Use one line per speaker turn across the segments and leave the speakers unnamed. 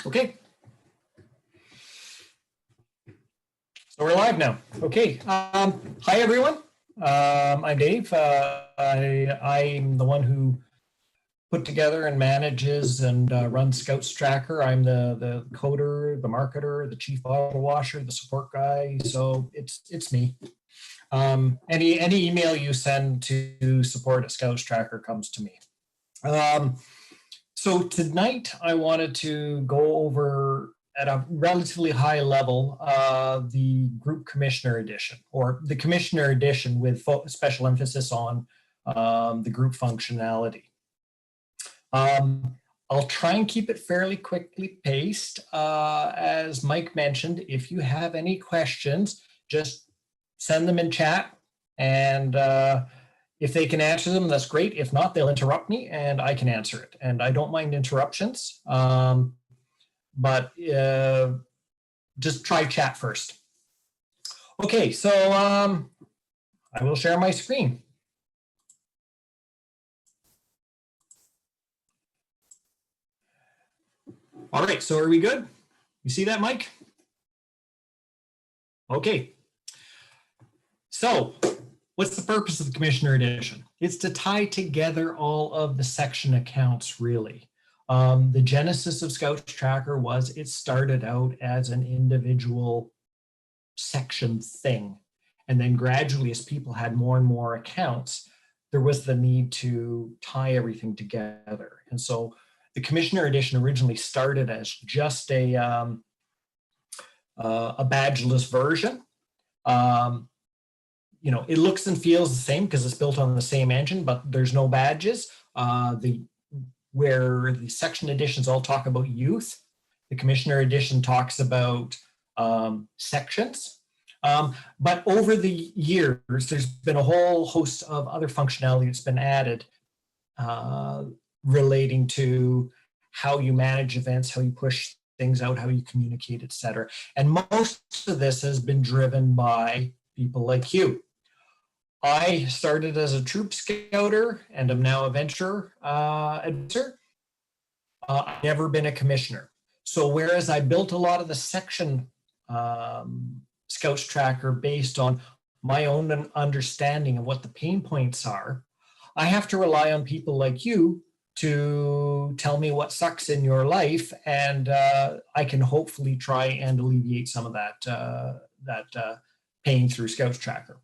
Okay. So we're live now. Okay. Hi, everyone. I'm Dave. I'm the one who put together and manages and runs ScoutsTracker. I'm the coder, the marketer, the chief bottle washer, the support guy. So it's me. Any email you send to support at ScoutsTracker comes to me. So tonight I wanted to go over at a relatively high level the group commissioner edition, or the commissioner edition with special emphasis on the group functionality. I'll try and keep it fairly quickly paced. As Mike mentioned, if you have any questions, just send them in chat, and if they can answer them, that's great. If not, they'll interrupt me and I can answer it. And I don't mind interruptions, but just try chat first. Okay, so I will share my screen. All right, so are we good? You see that, Mike? Okay. So what's the purpose of the Commissioner Edition? It's to tie together all of the section accounts, really. The genesis of ScoutsTracker was it started out as an individual section thing. And then gradually, as people had more and more accounts, there was the need to tie everything together. And so the Commissioner Edition originally started as just a badgeless version. You know, it looks and feels the same because it's built on the same engine, but there's no badges. Where the section editions all talk about youth, the Commissioner Edition talks about sections. But over the years, there's been a whole host of other functionality that's been added relating to how you manage events, how you push things out, how you communicate, etc. And most of this has been driven by people like you. I started as a troop scouter and am now a venture advisor. I've never been a commissioner. So whereas I built a lot of the section ScoutsTracker based on my own understanding of what the pain points are, I have to rely on people like you to tell me what sucks in your life, and I can hopefully try and alleviate some of that pain through ScoutsTracker.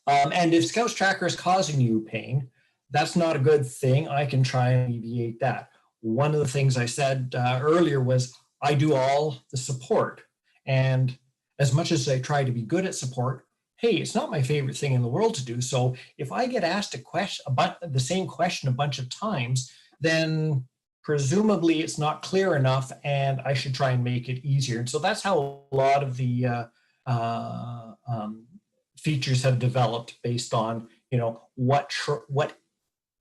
And if ScoutsTracker is causing you pain, that's not a good thing. I can try and alleviate that. One of the things I said earlier was I do all the support. And as much as I try to be good at support, hey, it's not my favorite thing in the world to do. So if I get asked a question about the same question a bunch of times, then presumably it's not clear enough and I should try and make it easier. And so that's how a lot of the features have developed based on, you know, what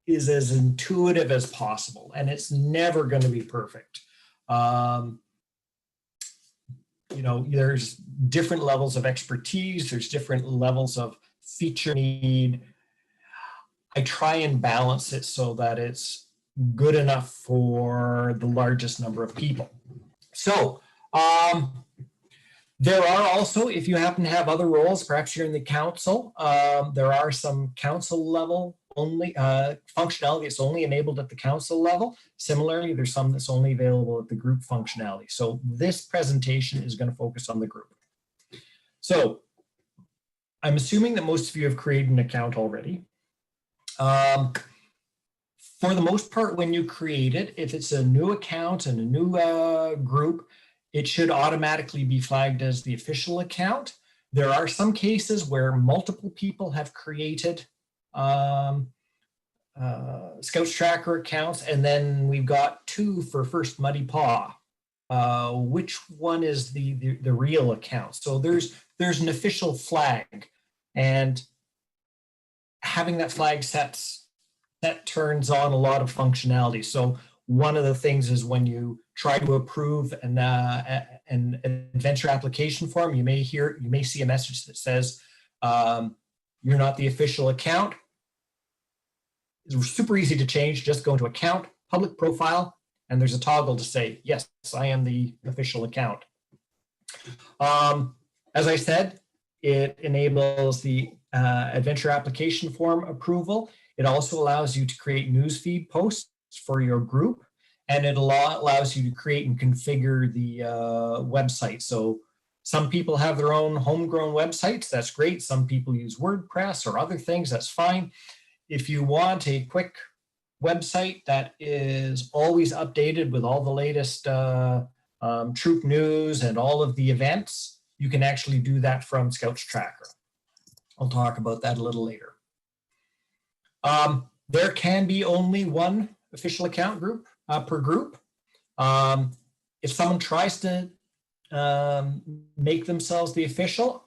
is as intuitive as possible, and it's never going to be perfect. You know, there's different levels of expertise, there's different levels of feature need. I try and balance it so that it's good enough for the largest number of people. So there are also, if you happen to have other roles, perhaps you're in the council, there are some council level only functionality that's only enabled at the council level. Similarly, there's some that's only available at the group functionality. So this presentation is going to focus on the group. So I'm assuming that most of you have created an account already. For the most part, when you create it, if it's a new account and a new group, it should automatically be flagged as the official account. There are some cases where multiple people have created ScoutsTracker accounts, and then we've got two for First Muddy Paw. Which one is the real account? So there's an official flag, and having that flag set turns on a lot of functionality. So one of the things is when you try to approve an adventure application form, you may see a message that says you're not the official account. It's super easy to change. Just go into account, public profile, And there's a toggle to say, yes, I am the official account. As I said, it enables the adventure application form approval. It also allows you to create newsfeed posts for your group, and it allows you to create and configure the website. So some people have their own homegrown websites. That's great. Some people use WordPress or other things. That's fine. If you want a quick website that is always updated with all the latest troop news and all of the events, you can actually do that from ScoutsTracker. I'll talk about that a little later. There can be only one official account group per group. If someone tries to make themselves the official,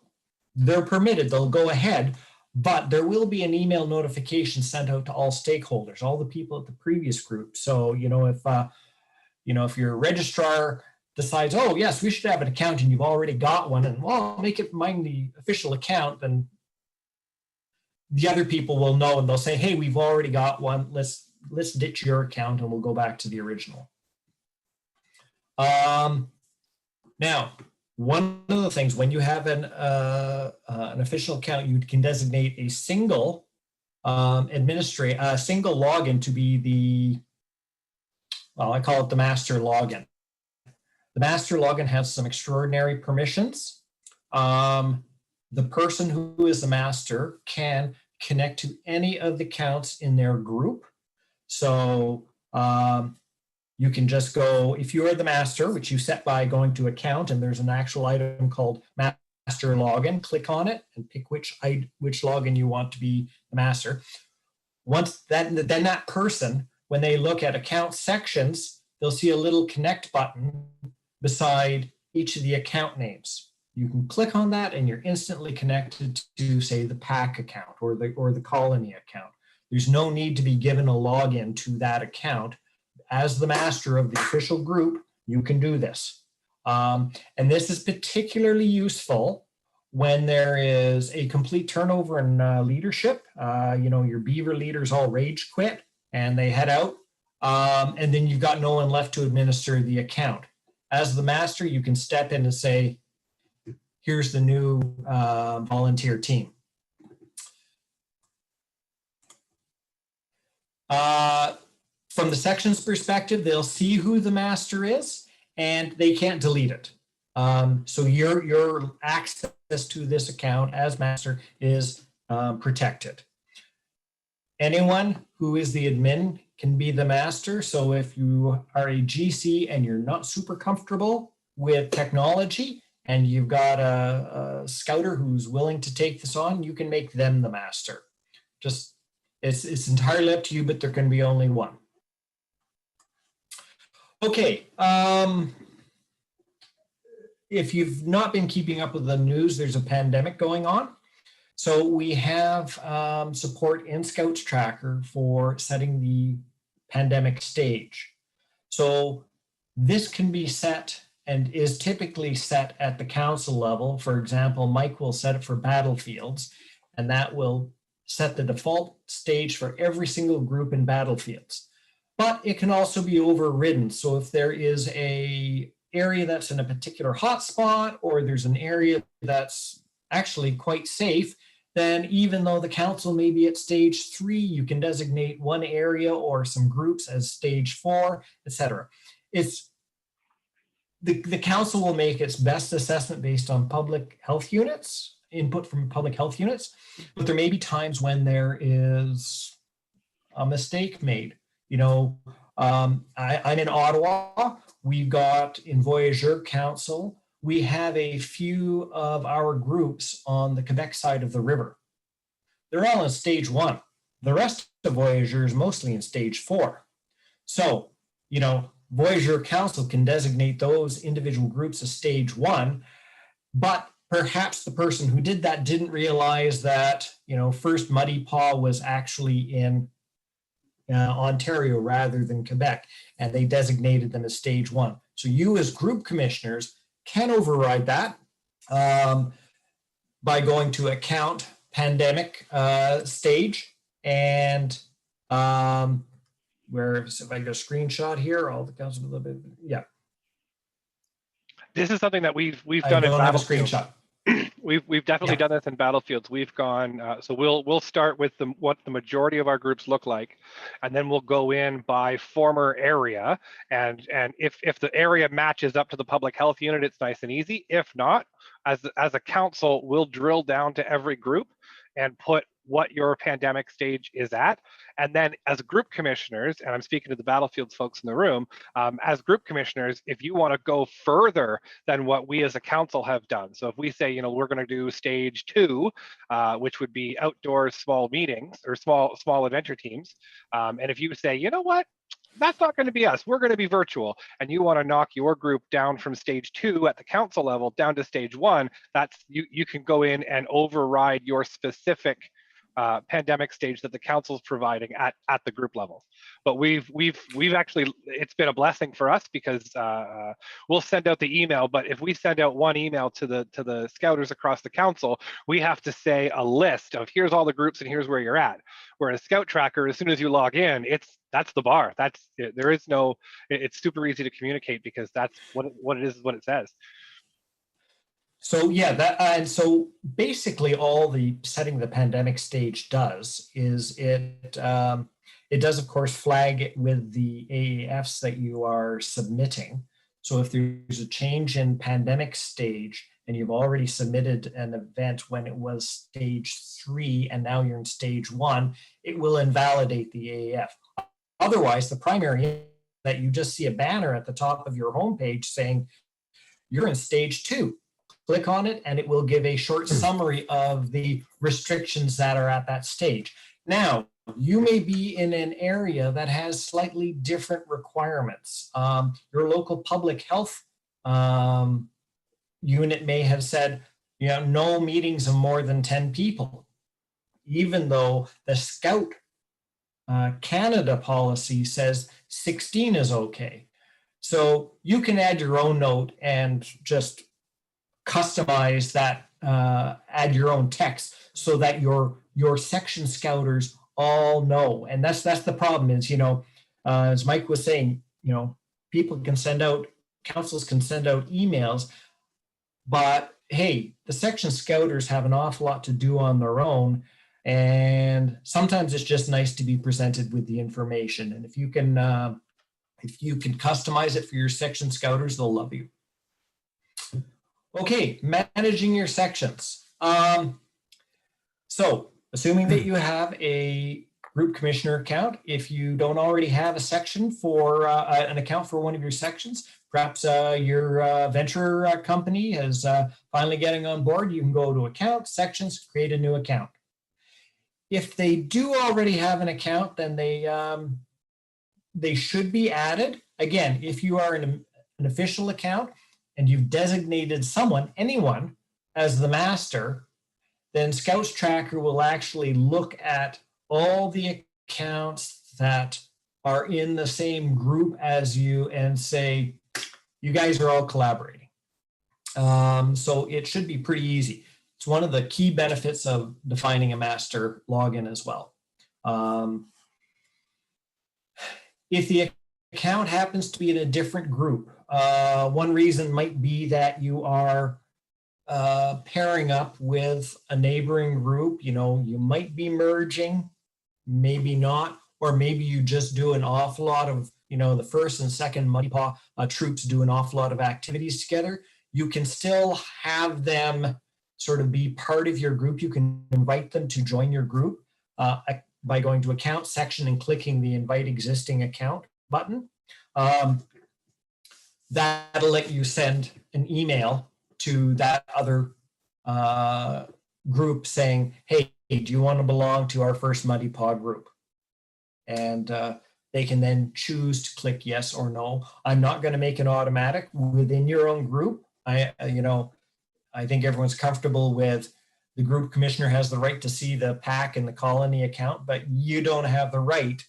they're permitted, they'll go ahead, but there will be an email notification sent out to all stakeholders, all the people at the previous group. So, if your registrar decides, oh yes, we should have an account, and you've already got one, and well, make it mine the official account, then the other people will know, and they'll say, hey, we've already got one, let's ditch your account and we'll go back to the original. Now, one of the things, when you have an official account, you can designate a single single login to be the, well, I call it the master login. The master login has some extraordinary permissions. The person who is the master can connect to any of the accounts in their group. So you can just go, if you are the master, which you set by going to account, and there's an actual item called master login, click on it and pick which login you want to be the master. Once that, then that person, when they look at account sections, they'll see a little connect button beside each of the account names. You can click on that and you're instantly connected to, say, the PAC account or the colony account. There's no need to be given a login to that account. As the master of the official group, you can do this. And this is particularly useful when there is a complete turnover in leadership. Your beaver leaders all rage quit and they head out, and then you've got no one left to administer the account. As the master, you can step in and say, here's the new volunteer team. From the section's perspective, they'll see who the master is and they can't delete it. So your access to this account as master is protected. Anyone who is the admin can be the master. So if you are a GC and you're not super comfortable with technology and you've got a scouter who's willing to take this on, you can make them the master. Just it's entirely up to you, but there can be only one. Okay. If you've not been keeping up with the news, there's a pandemic going on. So we have support in ScoutsTracker for setting the pandemic stage. So this can be set and is typically set at the council level. For example, Mike will set it for battlefields, and that will set the default stage for every single group in battlefields. But it can also be overridden. So if there is an area that's in a particular hotspot, or there's an area that's actually quite safe, then even though the council may be at stage 3, you can designate one area or some groups as stage 4, etc. It's the council will make its best assessment based on public health units, input from public health units, but there may be times when there is a mistake made. I'm in Ottawa. We've got in Voyageur Council, we have a few of our groups on the Quebec side of the river. They're all in stage 1. The rest of Voyageur is mostly in stage 4. So, Voyageur Council can designate those individual groups as stage 1, but perhaps the person who did that didn't realize that, first Muddy Paw was actually in Ontario rather than Quebec, and they designated them as stage 1. So you as group commissioners can override that by going to account pandemic stage, and where if I get a screenshot here, all the council, yeah.
This is something that we've
I
done in
don't have a
Battlefield.
screenshot.
We've definitely done this in Battlefields. We've gone, so we'll start with what the majority of our groups look like, and then we'll go in by former area, and if the area matches up to the public health unit, it's nice and easy. If not, as a council, we'll drill down to every group and put what your pandemic stage is at. And then as group commissioners, and I'm speaking to the Battlefields folks in the room, as group commissioners, if you want to go further than what we as a council have done. So if we say, you know, we're going to do stage 2, which would be outdoor small meetings or small adventure teams. And if you say, you know what, that's not going to be us, we're going to be virtual, and you want to knock your group down from stage 2 at the council level down to stage 1, that's you can go in and override your specific pandemic stage that the council is providing at the group level. But we've actually, it's been a blessing for us because we'll send out the email, but if we send out one email to the scouters across the council, we have to say a list of here's all the groups and here's where you're at. Whereas ScoutsTracker, as soon as you log in, that's the bar. There is no, it's super easy to communicate because that's what it is, what it says.
So yeah, and so basically all the setting the pandemic stage does is it does of course flag it with the AAFs that you are submitting. So if there's a change in pandemic stage and you've already submitted an event when it was stage 3 and now you're in stage 1, it will invalidate the AAF. Otherwise, the primary that you just see a banner at the top of your homepage saying you're in stage 2. Click on it and it will give a short summary of the restrictions that are at that stage. Now, you may be in an area that has slightly different requirements. Your local public health unit may have said, you know, no meetings of more than 10 people, even though the Scout Canada policy says 16 is okay. So you can add your own note and just customize that, add your own text so that your section scouters all know. And that's the problem is, you know, as Mike was saying, you know, councils can send out emails, but hey, the section scouters have an awful lot to do on their own. And sometimes it's just nice to be presented with the information. And if you can customize it for your section scouters, they'll love you. Okay, managing your sections. So assuming that you have a group commissioner account, if you don't already have a section for an account for one of your sections, perhaps your venture company is finally getting on board, you can go to account, sections, create a new account. If they do already have an account, then they should be added. Again, if you are in an official account, and you've designated anyone as the master, then ScoutsTracker will actually look at all the accounts that are in the same group as you and say, you guys are all collaborating. So it should be pretty easy. It's one of the key benefits of defining a master login as well. If the account happens to be in a different group, one reason might be that you are pairing up with a neighboring group. You know, you might be merging, maybe not, or maybe you just do an awful lot of, you know, the first and second Muddy Paw troops do an awful lot of activities together. You can still have them sort of be part of your group. You can invite them to join your group by going to account section and clicking the invite existing account button. That'll let you send an email to that other group saying, hey, do you want to belong to our first Muddy Paw group? And they can then choose to click yes or no. I'm not going to make it automatic within your own group. I think everyone's comfortable with the group commissioner has the right to see the pack and the colony account, but you don't have the right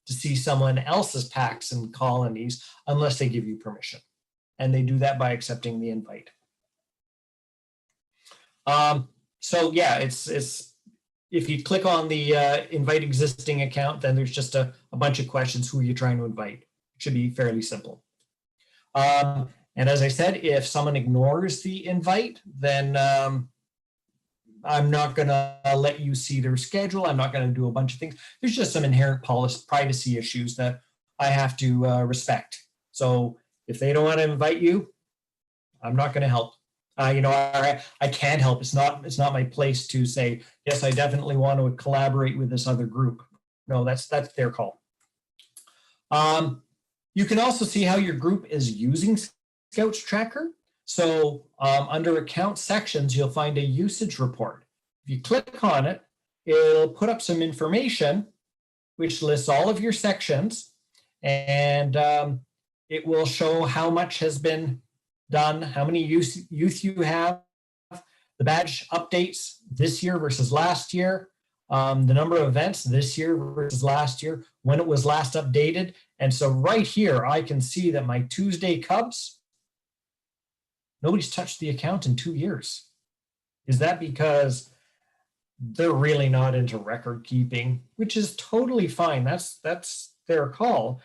to see someone else's packs and colonies unless they give you permission. And they do that by accepting the invite. So yeah, it's if you click on the invite existing account, then there's just a bunch of questions. Who are you trying to invite? Should be fairly simple. And as I said, if someone ignores the invite, then I'm not going to let you see their schedule. I'm not going to do a bunch of things. There's just some inherent privacy issues that I have to respect. So if they don't want to invite you, I'm not going to help. I can't help. It's not my place to say, yes, I definitely want to collaborate with this other group. No, that's their call. You can also see how your group is using ScoutsTracker. So under account sections, you'll find a usage report. If you click on it, it'll put up some information which lists all of your sections, and it will show how much has been done, how many youth you have, the badge updates this year versus last year, the number of events this year versus last year, when it was last updated. And so right here, I can see that my Tuesday Cubs, nobody's touched the account in 2 years. Is that because they're really not into record keeping, which is totally fine. That's their call.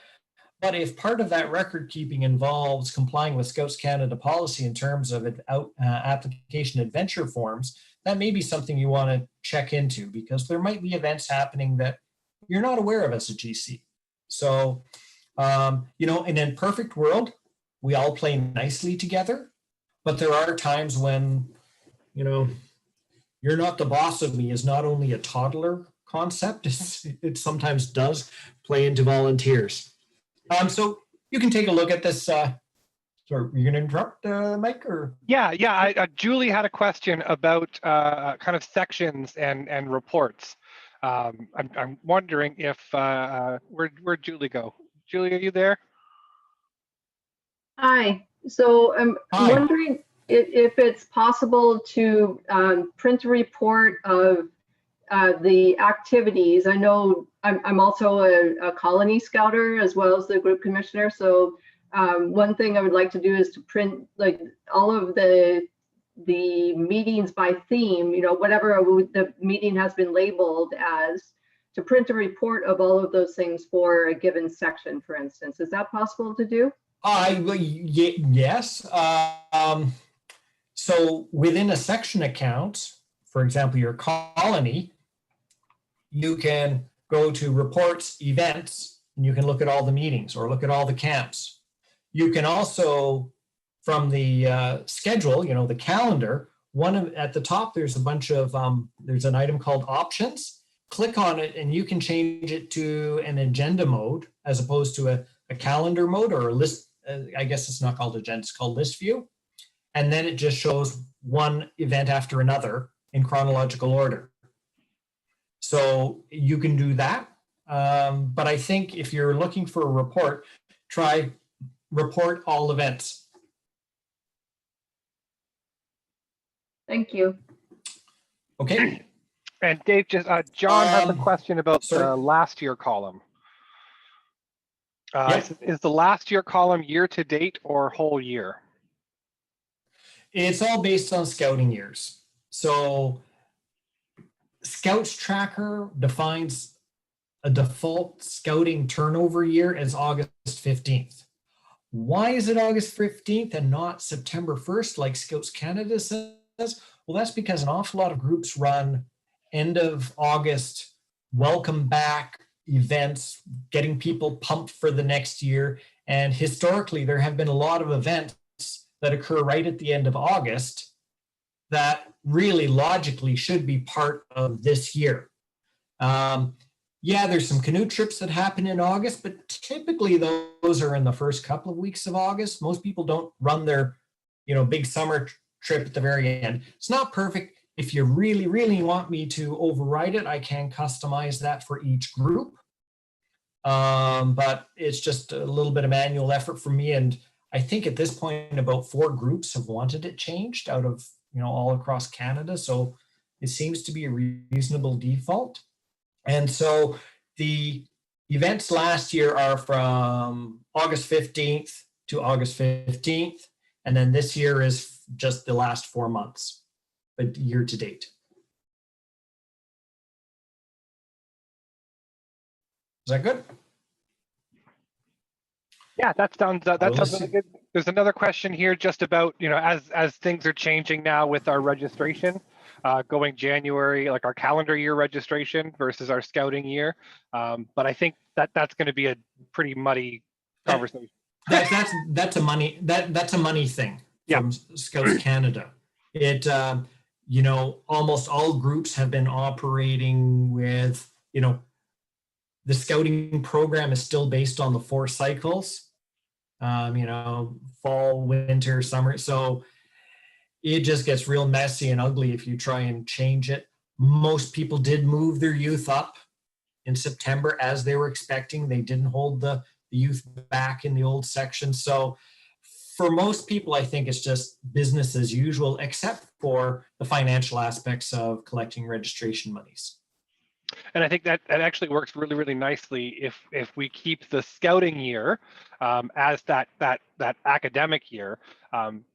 But if part of that record keeping involves complying with Scouts Canada policy in terms of application adventure forms, that may be something you want to check into, because there might be events happening that you're not aware of as a GC. So, in a perfect world, we all play nicely together, but there are times when, you're not the boss of me is not only a toddler concept, it sometimes does play into volunteers. So you can take a look at this. Sorry, you're going to interrupt, Mike? Or
Yeah. Julie had a question about kind of sections and reports. I'm wondering if where'd Julie go? Julie, are you there?
Hi. So I'm wondering if it's possible to print a report of the activities. I know I'm also a colony scouter as well as the group commissioner. So one thing I would like to do is to print like all of the meetings by theme, whatever the meeting has been labeled as, to print a report of all of those things for a given section, for instance. Is that possible to do?
Yes. So within a section account, for example, your colony, you can go to reports, events, and you can look at all the meetings or look at all the camps. You can also, from the schedule, the calendar, at the top, there's a bunch of, there's an item called options. Click on it and you can change it to an agenda mode as opposed to a calendar mode or a list. I guess it's not called agenda, it's called list view. And then it just shows one event after another in chronological order. So you can do that. But I think if you're looking for a report, try report all events.
Thank you.
Okay.
And Dave, just John has a question about the last year column. Is the last year column year to date or whole year?
It's all based on scouting years. So ScoutsTracker defines a default scouting turnover year as August 15th. Why is it August 15th and not September 1st like Scouts Canada says? Well, that's because an awful lot of groups run end of August, welcome back events, getting people pumped for the next year. And historically, there have been a lot of events that occur right at the end of August that really logically should be part of this year. There's some canoe trips that happen in August, but typically those are in the first couple of weeks of August. Most people don't run their, big summer trip at the very end. It's not perfect. If you really, really want me to override it, I can customize that for each group. But it's just a little bit of manual effort for me. And I think at this point, about 4 groups have wanted it changed out of, all across Canada. So it seems to be a reasonable default. And so the events last year are from August 15th to August 15th. And then this year is just the last 4 months, but year to date. that good?
Yeah, that sounds really good. There's another question here just about, as things are changing now with our registration, going January, like our calendar year registration versus our scouting year. But I think that's going to be a pretty muddy conversation.
That's a money thing from Scouts Canada. It almost all groups have been operating with, the scouting program is still based on the 4 cycles. Fall, winter, summer. So it just gets real messy and ugly if you try and change it. Most people did move their youth up in September as they were expecting. They didn't hold the youth back in the old section. So for most people, I think it's just business as usual, except for the financial aspects of collecting registration monies.
And I think that actually works really, really nicely if we keep the scouting year as that academic year,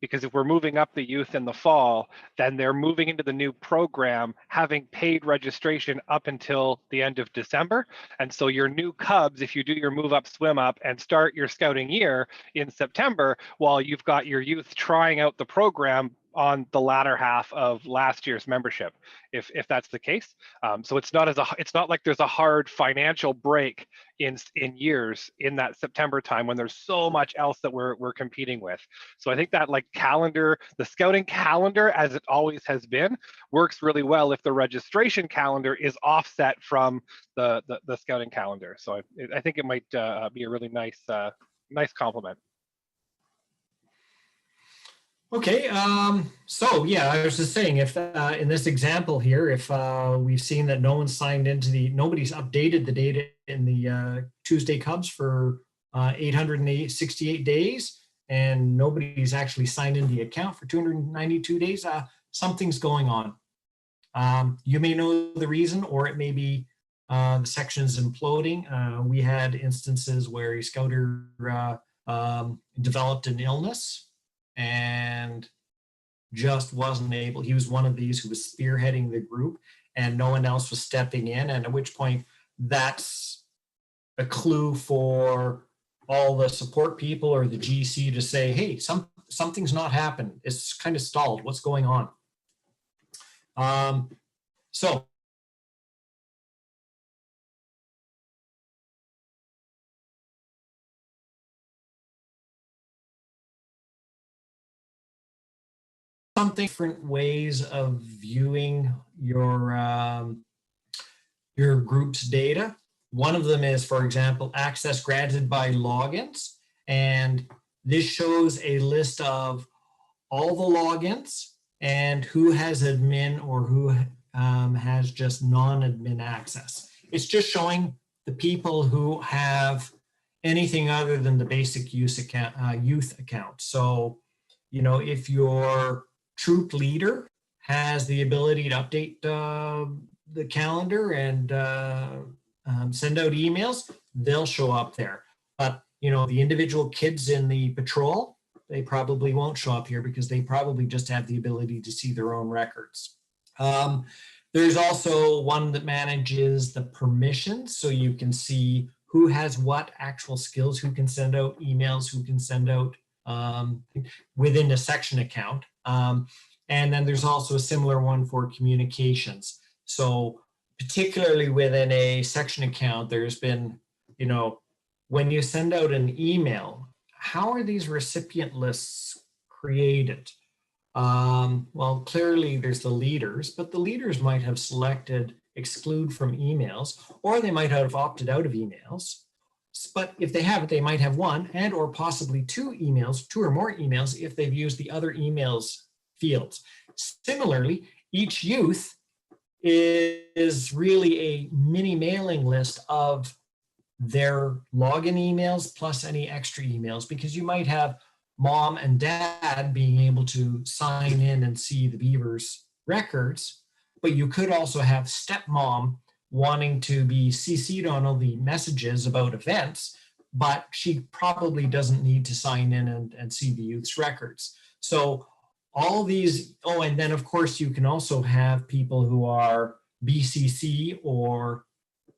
because if we're moving up the youth in the fall, then they're moving into the new program having paid registration up until the end of December. And so your new Cubs, if you do your move up, swim up, and start your scouting year in September, while you've got your youth trying out the program on the latter half of last year's membership, if that's the case. So it's not like there's a hard financial break in years in that September time when there's so much else that we're competing with. So I think that calendar, the scouting calendar, as it always has been, works really well if the registration calendar is offset from the scouting calendar. So I think it might be a really nice complement.
Okay, so yeah, I was just saying, if in this example here, if we've seen that no one's signed into nobody's updated the data in the Tuesday Cubs for 868 days, and nobody's actually signed in the account for 292 days, something's going on. You may know the reason, or it may be the section's imploding. We had instances where a scouter developed an illness and just wasn't able. He was one of these who was spearheading the group, and no one else was stepping in, and at which point that's a clue for all the support people or the GC to say, hey, something's not happened. It's kind of stalled. What's going on? So different ways of viewing your group's data. One of them is, for example, access granted by logins. And this shows a list of all the logins and who has admin or who has just non-admin access. It's just showing the people who have anything other than the basic youth account. So, if your troop leader has the ability to update the calendar and send out emails, they'll show up there. But the individual kids in the patrol, they probably won't show up here because they probably just have the ability to see their own records. There's also one that manages the permissions, so you can see who has what actual skills, who can send out emails, who can send out within a section account. And then there's also a similar one for communications. So particularly within a section account, there's been, when you send out an email, how are these recipient lists created? Well, clearly there's the leaders, but the leaders might have selected exclude from emails, or they might have opted out of emails. But if they haven't, they might have one and or possibly two or more emails if they've used the other emails fields. Similarly, each youth is really a mini mailing list of their login emails plus any extra emails, because you might have mom and dad being able to sign in and see the Beavers records, but you could also have stepmom wanting to be CC'd on all the messages about events, but she probably doesn't need to sign in and see the youth's records. So all these, and then of course you can also have people who are BCC or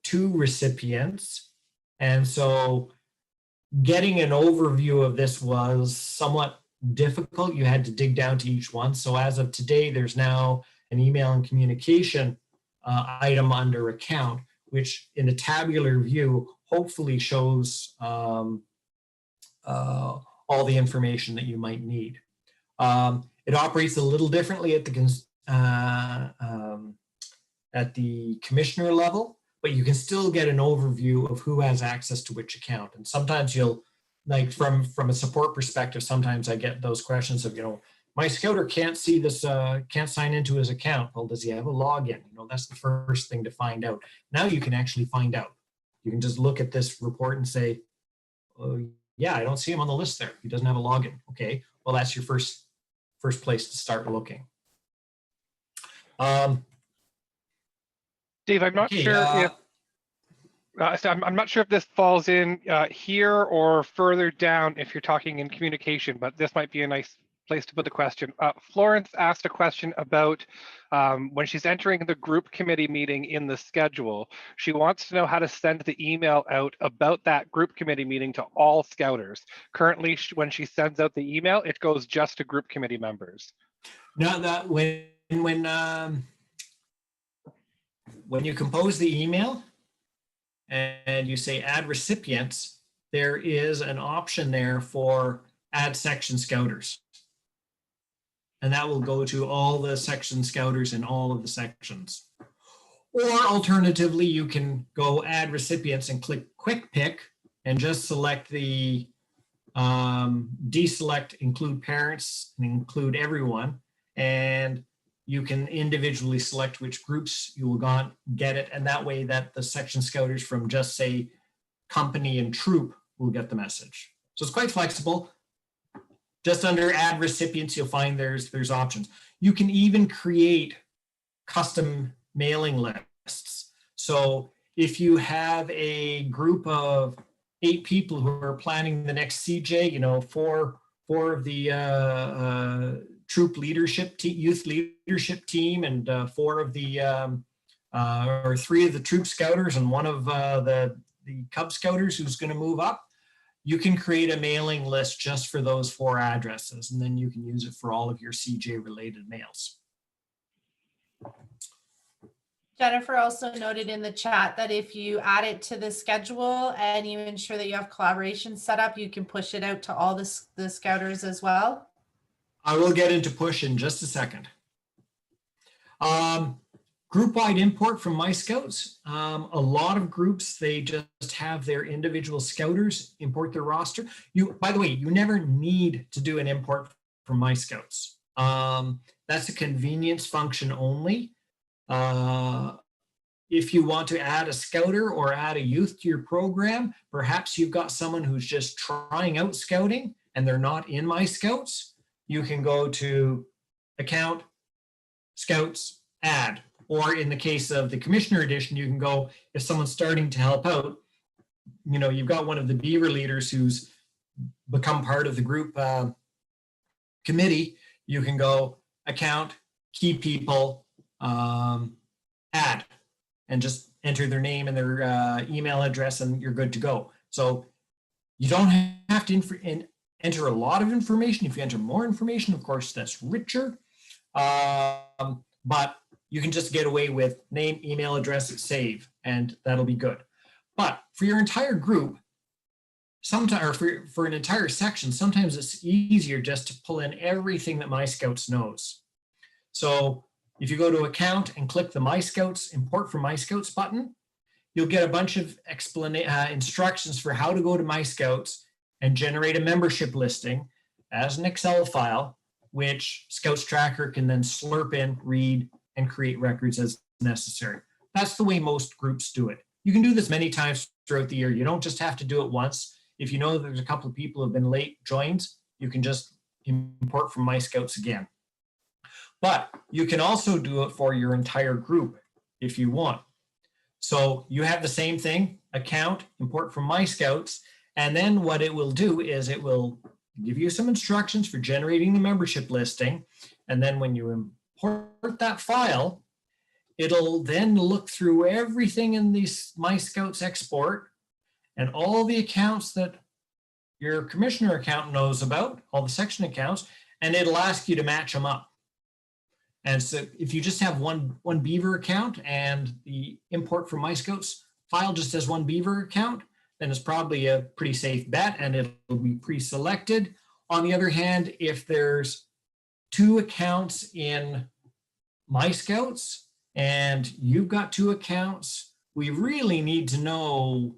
two recipients And so getting an overview of this was somewhat difficult. You had to dig down to each one. So as of today, there's now an email and communication item under account, which in a tabular view hopefully shows all the information that you might need. It operates a little differently at the commissioner level, but you can still get an overview of who has access to which account. And sometimes you'll, like from a support perspective, sometimes I get those questions of, my scouter can't see this, can't sign into his account. Well, does he have a login? That's the first thing to find out. Now you can actually find out. You can just look at this report and say, oh, yeah, I don't see him on the list there. He doesn't have a login. Okay, well, that's your first place to start looking.
Dave, I'm not sure if I'm not sure if this falls in here or further down if you're talking in communication, but this might be a nice place to put the question. Florence asked a question about when she's entering the group committee meeting in the schedule, she wants to know how to send the email out about that group committee meeting to all Scouters. Currently, when she sends out the email, it goes just to group committee members.
Now that when you compose the email and you say add recipients, there is an option there for add section Scouters. And that will go to all the section Scouters in all of the sections. Or alternatively, you can go add recipients and click quick pick and just select the deselect include parents and include everyone. And you can individually select which groups you will get it. And that way that the section Scouters from just say company and troop will get the message. So it's quite flexible. Just under add recipients, you'll find there's options. You can even create custom mailing lists. So if you have a group of 8 people who are planning the next CJ, four of the troop leadership youth leadership team, and 4 of the or 3 of the troop scouters, and 1 of the Cub Scouters who's going to move up. You can create a mailing list just for those 4 addresses, and then you can use it for all of your CJ related mails.
Jennifer also noted in the chat that if you add it to the schedule and you ensure that you have collaboration set up, you can push it out to all the Scouters as well.
I will get into push in just a second. Group-wide import from My Scouts. A lot of groups, they just have their individual Scouters import their roster. By the way, you never need to do an import from My Scouts. That's a convenience function only. If you want to add a Scouter or add a youth to your program, perhaps you've got someone who's just trying out scouting and they're not in My Scouts, you can go to Account, Scouts, Add. Or in the case of the Commissioner Edition, you can go, if someone's starting to help out, you've got one of the Beaver leaders who's become part of the group committee, you can go Account, Key People, Add, and just enter their name and their email address and you're good to go. So you don't have to enter a lot of information. If you enter more information, of course, that's richer. But you can just get away with name, email address, save, and that'll be good. But for your entire group, sometimes, or for an entire section, sometimes it's easier just to pull in everything that My Scouts knows. So if you go to Account and click the My Scouts, Import from My Scouts button, you'll get a bunch of instructions for how to go to My Scouts and generate a membership listing as an Excel file, which ScoutsTracker can then slurp in, read, and create records as necessary. That's the way most groups do it. You can do this many times throughout the year. You don't just have to do it once. If you know there's a couple of people who have been late joins, you can just import from My Scouts again. But you can also do it for your entire group if you want. So you have the same thing, Account, import from My Scouts, and then what it will do is it will give you some instructions for generating the membership listing. And then when you import that file, it'll then look through everything in this My Scouts export and all the accounts that your commissioner account knows about, all the section accounts, and it'll ask you to match them up. And so if you just have one Beaver account and the import from MyScouts file just has one Beaver account, then it's probably a pretty safe bet and it'll be pre-selected. On the other hand, if there's 2 accounts in MyScouts and you've got 2 accounts, we really need to know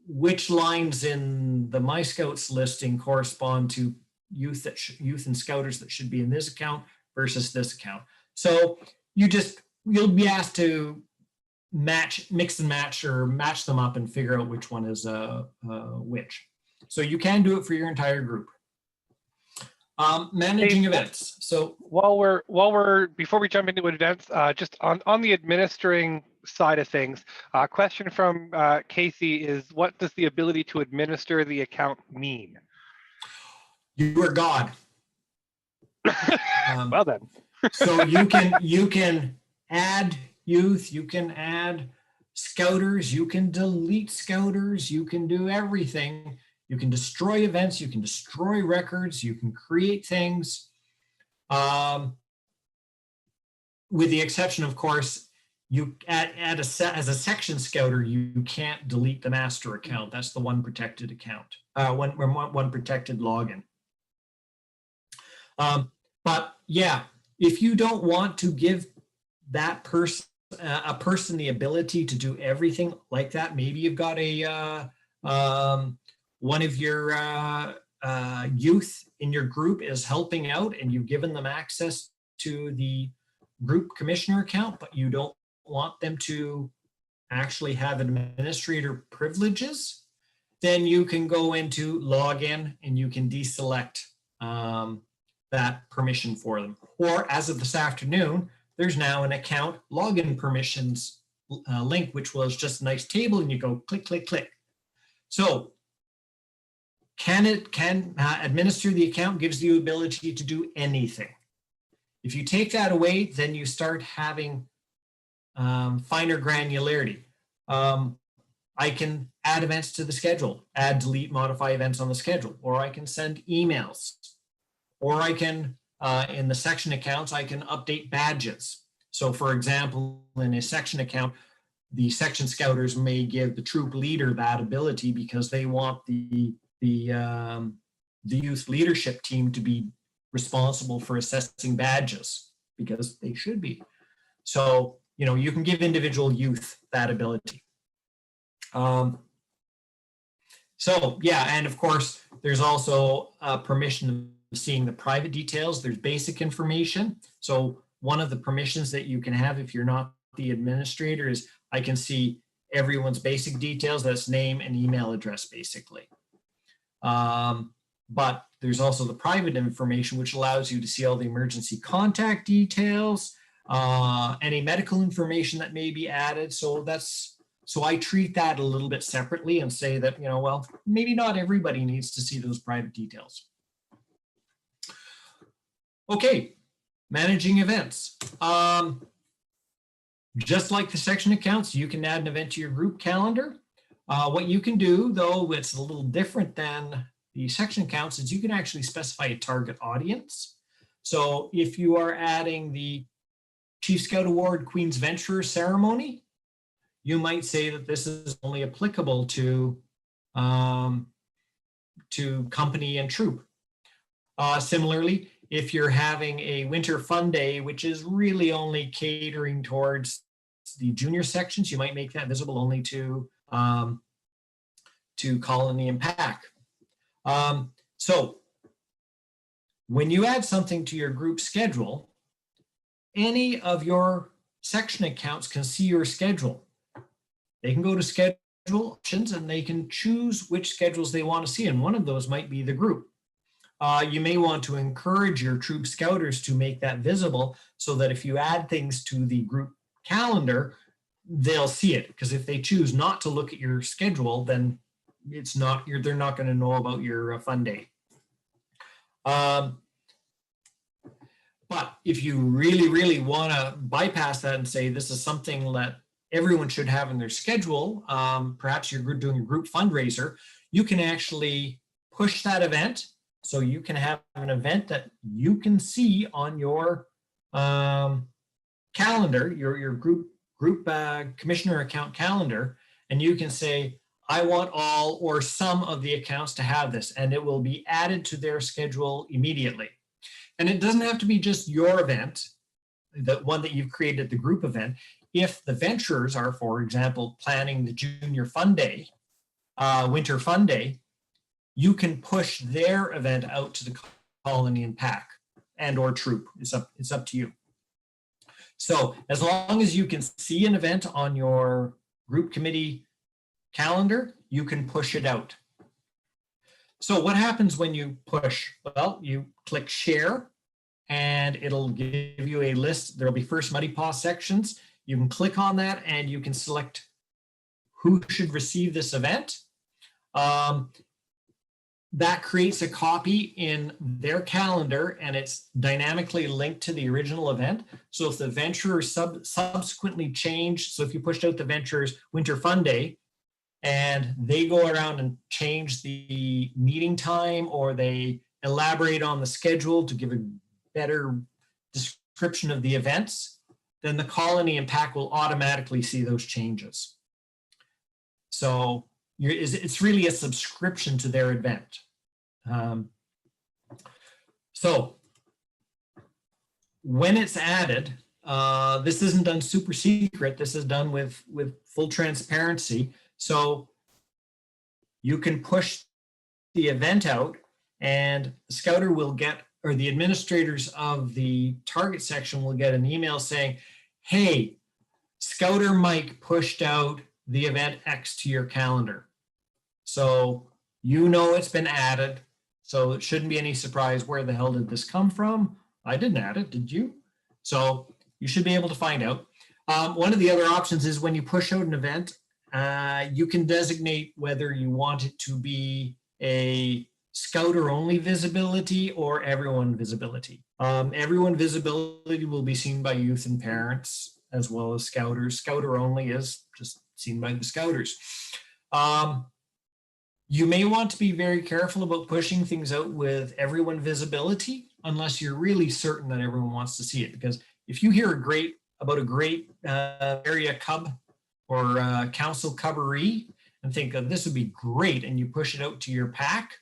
which lines in the MyScouts listing correspond to youth and scouters that should be in this account versus this account. So you'll be asked to mix and match, or match them up and figure out which one is which. So you can do it for your entire group. Managing events. So
before we jump into events, just on the administering side of things, a question from Caughey is, what does the ability to administer the account mean?
You are God.
Well then.
So you can add youth, you can add scouters, you can delete scouters, you can do everything. You can destroy events, you can destroy records, you can create things. With the exception, of course, you as a section scouter, you can't delete the master account. That's the one protected account, one protected login. But yeah, if you don't want to give that person a person the ability to do everything like that, maybe you've got a one of your youth in your group is helping out and you've given them access to the group commissioner account, but you don't want them to actually have administrator privileges, then you can go into login and you can deselect that permission for them. Or as of this afternoon, there's now an account login permissions link, which was just a nice table, and you go click, click, click. So can administer the account, gives you the ability to do anything. If you take that away, then you start having finer granularity. I can add events to the schedule, add, delete, modify events on the schedule, or I can send emails, or I can, in the section accounts, I can update badges. So for example, in a section account, the section scouters may give the troop leader that ability because they want the youth leadership team to be responsible for assessing badges, because they should be. So, you know, you can give individual youth that ability. So yeah, and of course, there's also permission of seeing the private details. There's basic information. So one of the permissions that you can have if you're not the administrator is I can see everyone's basic details. That's name and email address, basically. But there's also the private information, which allows you to see all the emergency contact details, any medical information that may be added. So I treat that a little bit separately and say that, you know, well, maybe not everybody needs to see those private details. Okay, managing events. Just like the section accounts, you can add an event to your group calendar. What you can do, though, it's a little different than the section accounts, is you can actually specify a target audience. So if you are adding the Chief Scout Award Queen's Venturer ceremony, you might say that this is only applicable to company and troop. Similarly, if you're having a winter fun day, which is really only catering towards the junior sections, you might make that visible only to Colony and Pack. So when you add something to your group schedule, any of your section accounts can see your schedule. They can go to schedule options and they can choose which schedules they want to see. And one of those might be the group. You may want to encourage your troop scouters to make that visible so that if you add things to the group calendar, they'll see it. Because if they choose not to look at your schedule, then it's not, they're not going to know about your fun day. But if you really, really want to bypass that and say this is something that everyone should have in their schedule, perhaps you're doing a group fundraiser, you can actually push that event. So you can have an event that you can see on your calendar, your group commissioner account calendar, and you can say, I want all or some of the accounts to have this, and it will be added to their schedule immediately. And it doesn't have to be just your event, the one that you've created, the group event. If the venturers are, for example, planning the junior fun day, winter fun day, you can push their event out to the colony and pack and or troop. It's up to you. So as long as you can see an event on your group committee calendar, you can push it out. So what happens when you push? Well, you click share and it'll give you a list. There'll be first Muddy Paw sections. You can click on that and you can select who should receive this event. That creates a copy in their calendar and it's dynamically linked to the original event. So if the venturers subsequently change, so if you pushed out the venturers winter fun day and they go around and change the meeting time or they elaborate on the schedule to give a better description of the events, then the colony and pack will automatically see those changes. So it's really a subscription to their event. So when it's added, this isn't done super secret. This is done with full transparency. So you can push the event out and the scouter will get, or the administrators of the target section will get an email saying, hey, Scouter Mike pushed out the event X to your calendar. So you know it's been added. So it shouldn't be any surprise. Where the hell did this come from? I didn't add it, did you? So you should be able to find out. One of the other options is when you push out an event, you can designate whether you want it to be a Scouter only visibility or everyone visibility. Everyone visibility will be seen by youth and parents as well as Scouters. Scouter only is just seen by the Scouters. You may want to be very careful about pushing things out with everyone visibility unless you're really certain that everyone wants to see it. Because if you hear about a great area cub or council cubbery and think this would be great and you push it out to your pack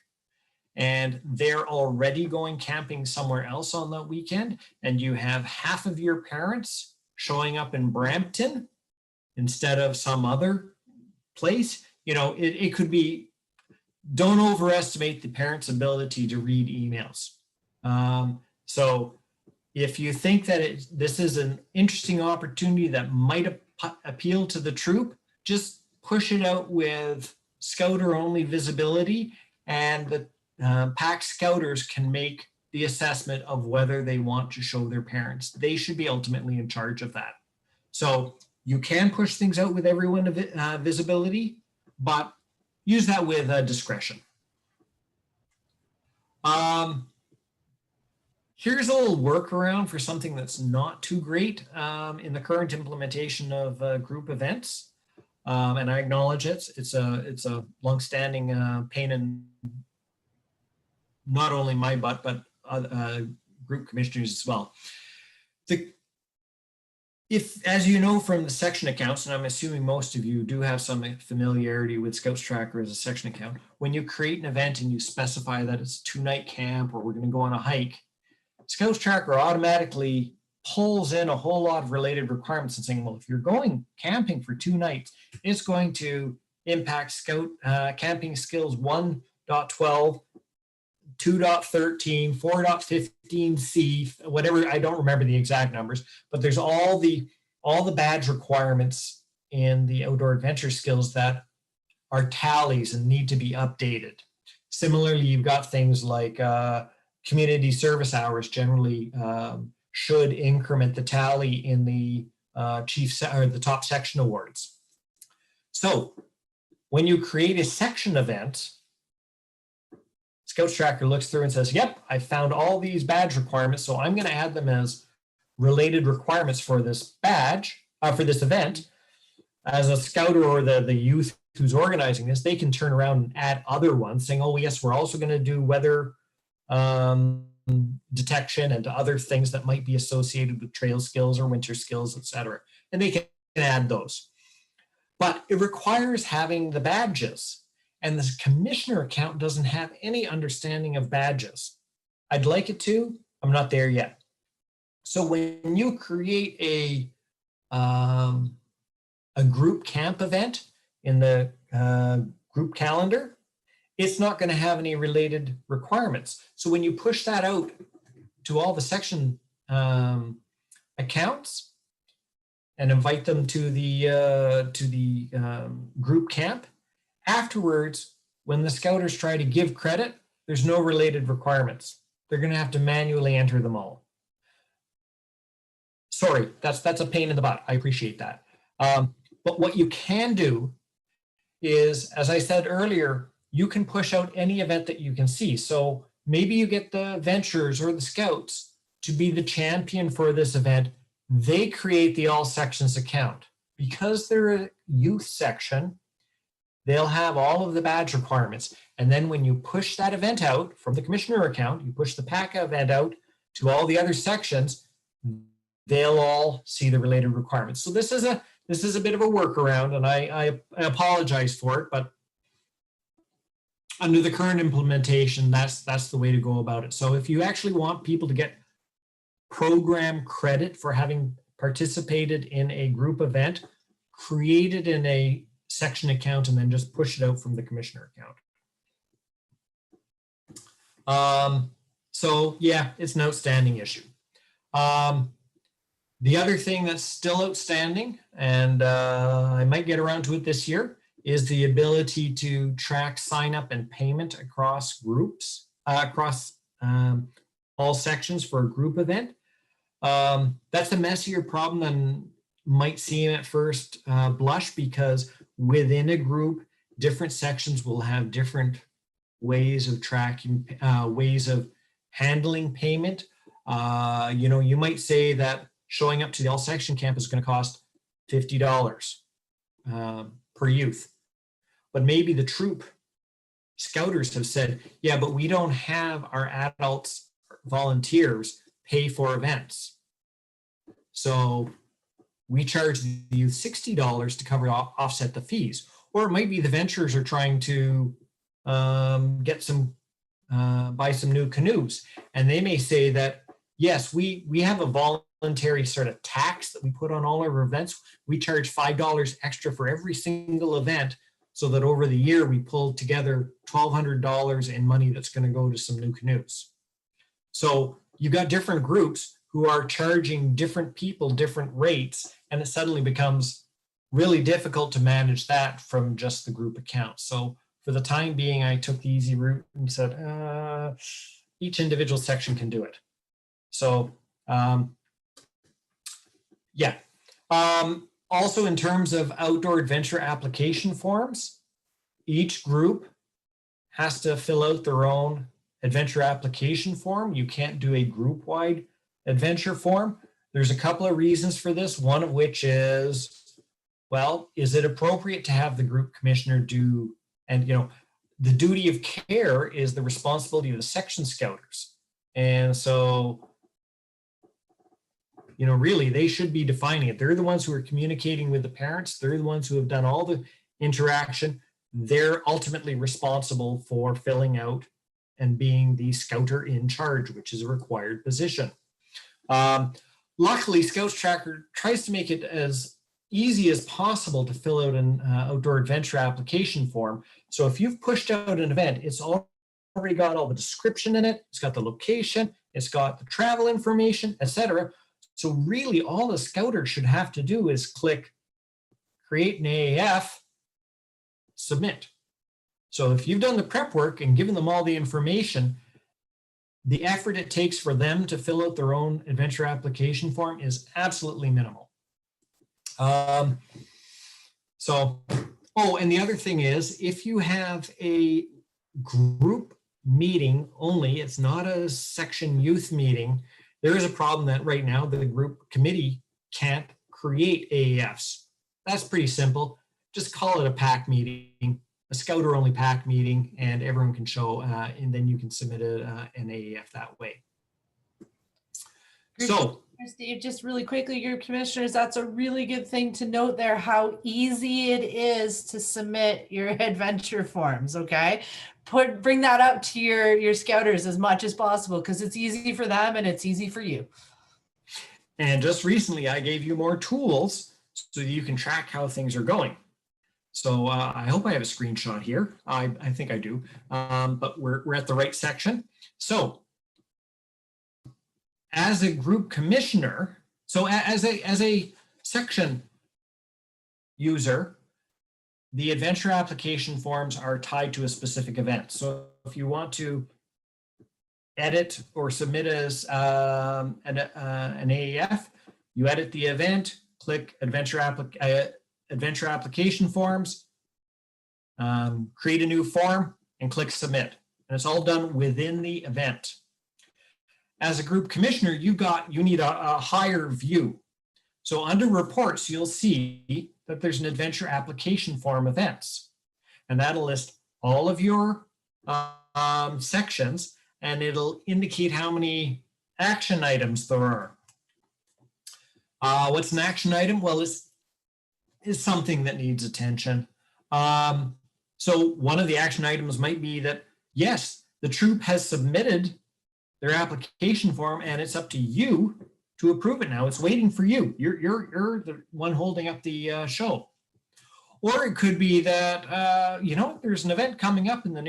and they're already going camping somewhere else on that weekend and you have half of your parents showing up in Brampton instead of some other place, you know, it could be, don't overestimate the parents' ability to read emails. So if you think that this is an interesting opportunity that might appeal to the troop, just push it out with Scouter only visibility and the pack Scouters can make the assessment of whether they want to show their parents. They should be ultimately in charge of that. So you can push things out with everyone visibility, but use that with discretion. Here's a little workaround for something that's not too great in the current implementation of group events. And I acknowledge it. It's a longstanding pain in not only my butt, but group commissioners as well. If, as you know from the section accounts, and I'm assuming most of you do have some familiarity with ScoutsTracker as a section account, when you create an event and you specify that it's a 2-night camp or we're going to go on a hike, ScoutsTracker automatically pulls in a whole lot of related requirements and saying, well, if you're going camping for 2 nights, it's going to impact Scout camping skills 1.12, 2.13, 4.15C, whatever, I don't remember the exact numbers, but there's all the badge requirements in the outdoor adventure skills that are tallies and need to be updated. Similarly, you've got things like community service hours generally should increment the tally in the the top section awards. So when you create a section event, ScoutsTracker looks through and says, yep, I found all these badge requirements, so I'm going to add them as related requirements for this badge, for this event. as a scouter or the youth who's organizing this, they can turn around and add other ones saying, oh yes, we're also going to do weather detection and other things that might be associated with trail skills or winter skills, etc. And they can add those. But it requires having the badges. And this commissioner account doesn't have any understanding of badges. I'd like it to, I'm not there yet. So when you create a group camp event in the group calendar, it's not going to have any related requirements. So when you push that out to all the section accounts and invite them to the group camp, afterwards, when the scouters try to give credit, there's no related requirements. They're going to have to manually enter them all. Sorry, that's a pain in the butt. I appreciate that. But what you can do is, as I said earlier, you can push out any event that you can see. So maybe you get the Ventures or the Scouts to be the champion for this event. They create the all sections account. Because they're a youth section, they'll have all of the badge requirements. And then when you push that event out from the commissioner account, you push the PACA event out to all the other sections, they'll all see the related requirements. So this is a bit of a workaround, and I apologize for it, but under the current implementation, that's the way to go about it. So if you actually want people to get program credit for having participated in a group event, create it in a section account and then just push it out from the commissioner account. So yeah, it's an outstanding issue. The other thing that's still outstanding, and I might get around to it this year, is the ability to track sign up and payment across groups, across all sections for a group event. That's a messier problem than might seem at first blush, because within a group, different sections will have different ways of tracking, ways of handling payment. You might say that showing up to the all section camp is going to cost $50 per youth. But maybe the troop scouters have said, yeah, but we don't have our adults volunteers pay for events. So we charge the youth $60 to cover offset the fees. Or it might be the Ventures are trying to get some, buy some new canoes. And they may say that, yes, we have a voluntary sort of tax that we put on all our events. We charge $5 extra for every single event, so that over the year we pulled together $1,200 in money that's going to go to some new canoes. So you've got different groups who are charging different people different rates, and it suddenly becomes really difficult to manage that from just the group account. So for the time being, I took the easy route and said, each individual section can do it. So yeah. Also, in terms of outdoor adventure application forms, each group has to fill out their own adventure application form. You can't do a group-wide adventure form. There's a couple of reasons for this, one of which is, well, is it appropriate to have the group commissioner do, and the duty of care is the responsibility of the section scouters. And so, really, they should be defining it. They're the ones who are communicating with the parents. They're the ones who have done all the interaction. They're ultimately responsible for filling out and being the scouter in charge, which is a required position. Luckily, ScoutsTracker tries to make it as easy as possible to fill out an outdoor adventure application form. So if you've pushed out an event, it's already got all the description in it. It's got the location. It's got the travel information, etc. So really all the scouter should have to do is click create an AAF, submit. So if you've done the prep work and given them all the information, the effort it takes for them to fill out their own adventure application form is absolutely minimal. And the other thing is, if you have a group meeting only, it's not a section youth meeting, there is a problem that right now the group committee can't create AAFs. that's pretty simple. Just call it a pack meeting, a Scouter only pack meeting, and everyone can show, and then you can submit an AAF that way. So,
Dave, just really quickly, group commissioners, that's a really good thing to note there, how easy it is to submit your adventure forms, okay? Bring that up to your Scouters as much as possible, because it's easy for them and it's easy for you.
And just recently, I gave you more tools so you can track how things are going. So I hope I have a screenshot here. I think I do, but we're at the right section. So as a group commissioner, so as a section user, the adventure application forms are tied to a specific event. So if you want to edit or submit as an AAF, you edit the event, click adventure application forms, create a new form, and click submit. And it's all done within the event. As a group commissioner, you need a higher view. So under reports, you'll see that there's an adventure application form events, and that'll list all of your sections, and it'll indicate how many action items there are. What's an action item? Well, it's something that needs attention. So one of the action items might be that, yes, the troop has submitted their application form and it's up to you to approve it now. It's waiting for you. You're the one holding up the show. Or it could be that, there's an event coming up in the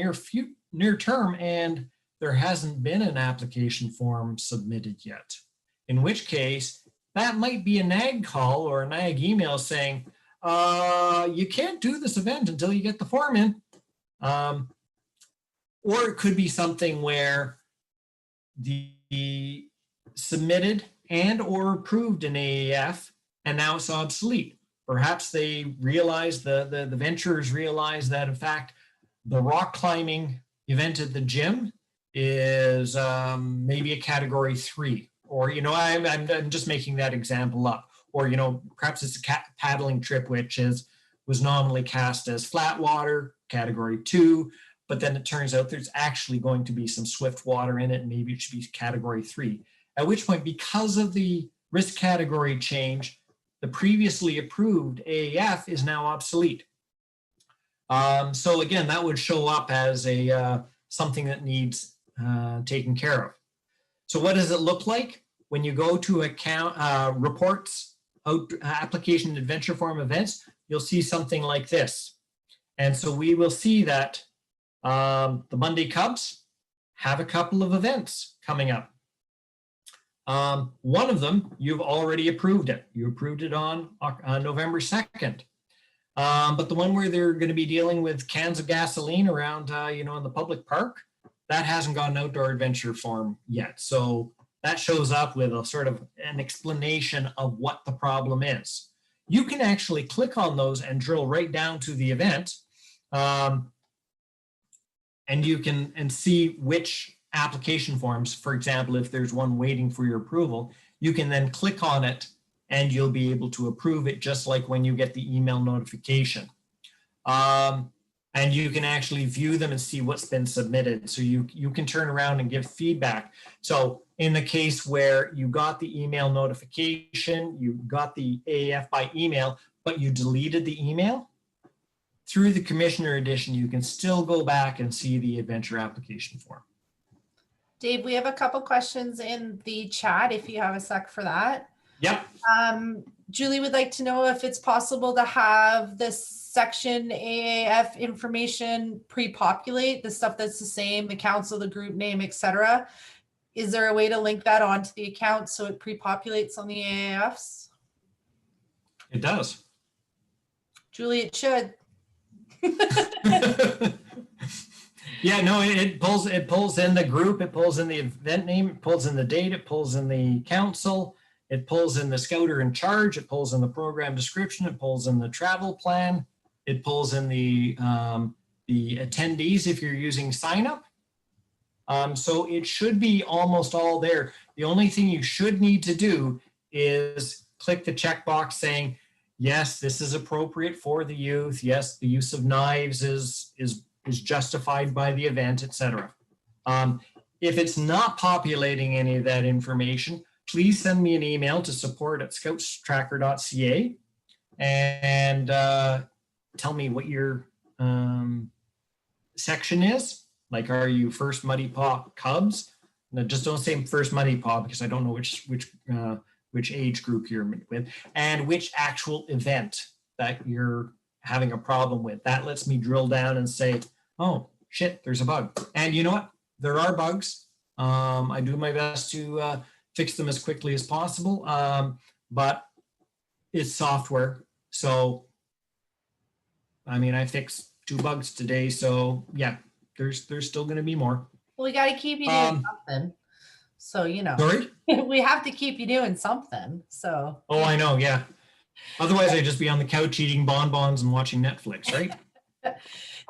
near term and there hasn't been an application form submitted yet. In which case, that might be a NAG call or a NAG email saying, you can't do this event until you get the form in. Or it could be something where the submitted and or approved an AAF and now it's obsolete. Perhaps they realize, the ventures realize that in fact, the rock climbing event at the gym is maybe a category 3, or, I'm just making that example up. Or, perhaps it's a paddling trip, which was nominally cast as flat water, category 2, but then it turns out there's actually going to be some swift water in it, and maybe it should be category 3. At which point, because of the risk category change, the previously approved AAF is now obsolete. So again, that would show up as something that needs taken care of. So what does it look like when you go to account reports, application adventure form events? You'll see something like this. And so we will see that the Monday Cubs have a couple of events coming up. One of them, you've already approved it. You approved it on November 2nd. But the one where they're going to be dealing with cans of gasoline around, in the public park, that hasn't gone out to our adventure form yet. So that shows up with a sort of an explanation of what the problem is. You can actually click on those and drill right down to the event. And you can see which application forms, for example, if there's one waiting for your approval, you can then click on it and you'll be able to approve it just like when you get the email notification. And you can actually view them and see what's been submitted. So you can turn around and give feedback. So in the case where you got the email notification, you got the AAF by email, but you deleted the email, through the Commissioner Edition, you can still go back and see the adventure application form.
Dave, we have a couple questions in the chat if you have a sec for that.
Yep.
Julie would like to know if it's possible to have this section AAF information pre-populate, the stuff that's the same, the council, the group name, etc. Is there a way to link that onto the account so it pre-populates on the AAFs?
It does.
Julie, it should.
Yeah, no, it pulls in the group, it pulls in the event name, it pulls in the date, it pulls in the council, it pulls in the scouter in charge, it pulls in the program description, it pulls in the travel plan, it pulls in the attendees if you're using sign up. So it should be almost all there. The only thing you should need to do is click the checkbox saying, yes, this is appropriate for the youth. Yes, the use of knives is justified by the event, etc. If it's not populating any of that information, please send me an email to support@scoutstracker.ca and tell me what your section is. Like, are you first Muddy Paw Cubs? No, just don't say first Muddy Paw, because I don't know which age group you're with, and which actual event that you're having a problem with. That lets me drill down and say, oh shit, there's a bug. And you know what? There are bugs. I do my best to fix them as quickly as possible, but it's software. So, I mean, I fixed 2 bugs today. So yeah, there's still going to be more.
Well, we got to keep you doing something. So, you know,
Sorry?
we have to keep you doing something. So.
Oh, I know. Yeah. Otherwise, I'd just be on the couch eating bonbons and watching Netflix, right?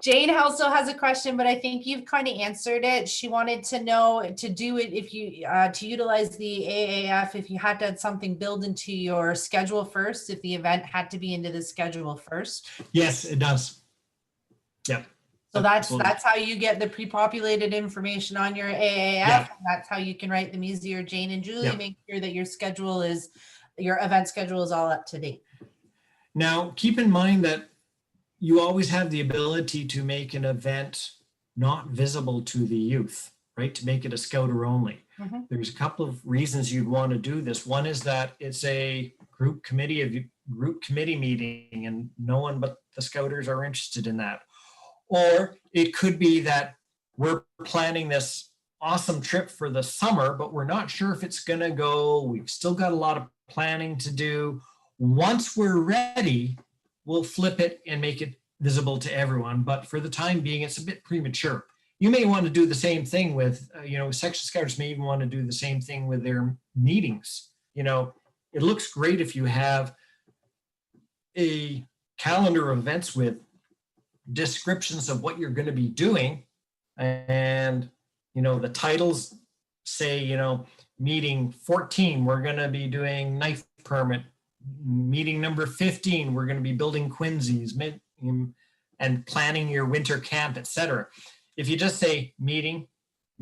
Jane also has a question, but I think you've kind of answered it. She wanted to know to do it if you to utilize the AAF, if you had to have something built into your schedule first, if the event had to be into the schedule first.
Yes, it does. Yep.
So that's how you get the pre-populated information on your AAF.
Yeah.
That's how you can write them easier. Jane and Julie,
Yeah.
make sure that your event schedule is all up to date.
Now, keep in mind that you always have the ability to make an event not visible to the youth, right? To make it a scouter only.
Mm-hmm.
There's a couple of reasons you'd want to do this. One is that it's a group committee meeting and no one but the scouters are interested in that. Or it could be that we're planning this awesome trip for the summer, but we're not sure if it's going to go. We've still got a lot of planning to do. Once we're ready, we'll flip it and make it visible to everyone. But for the time being, it's a bit premature. You may want to do the same thing with, section scouters may even want to do the same thing with their meetings. It looks great if you have a calendar of events with descriptions of what you're going to be doing. And, the titles say, meeting 14, we're going to be doing knife permit. Meeting number 15, we're going to be building quinzies and planning your winter camp, etc. If you just say meeting,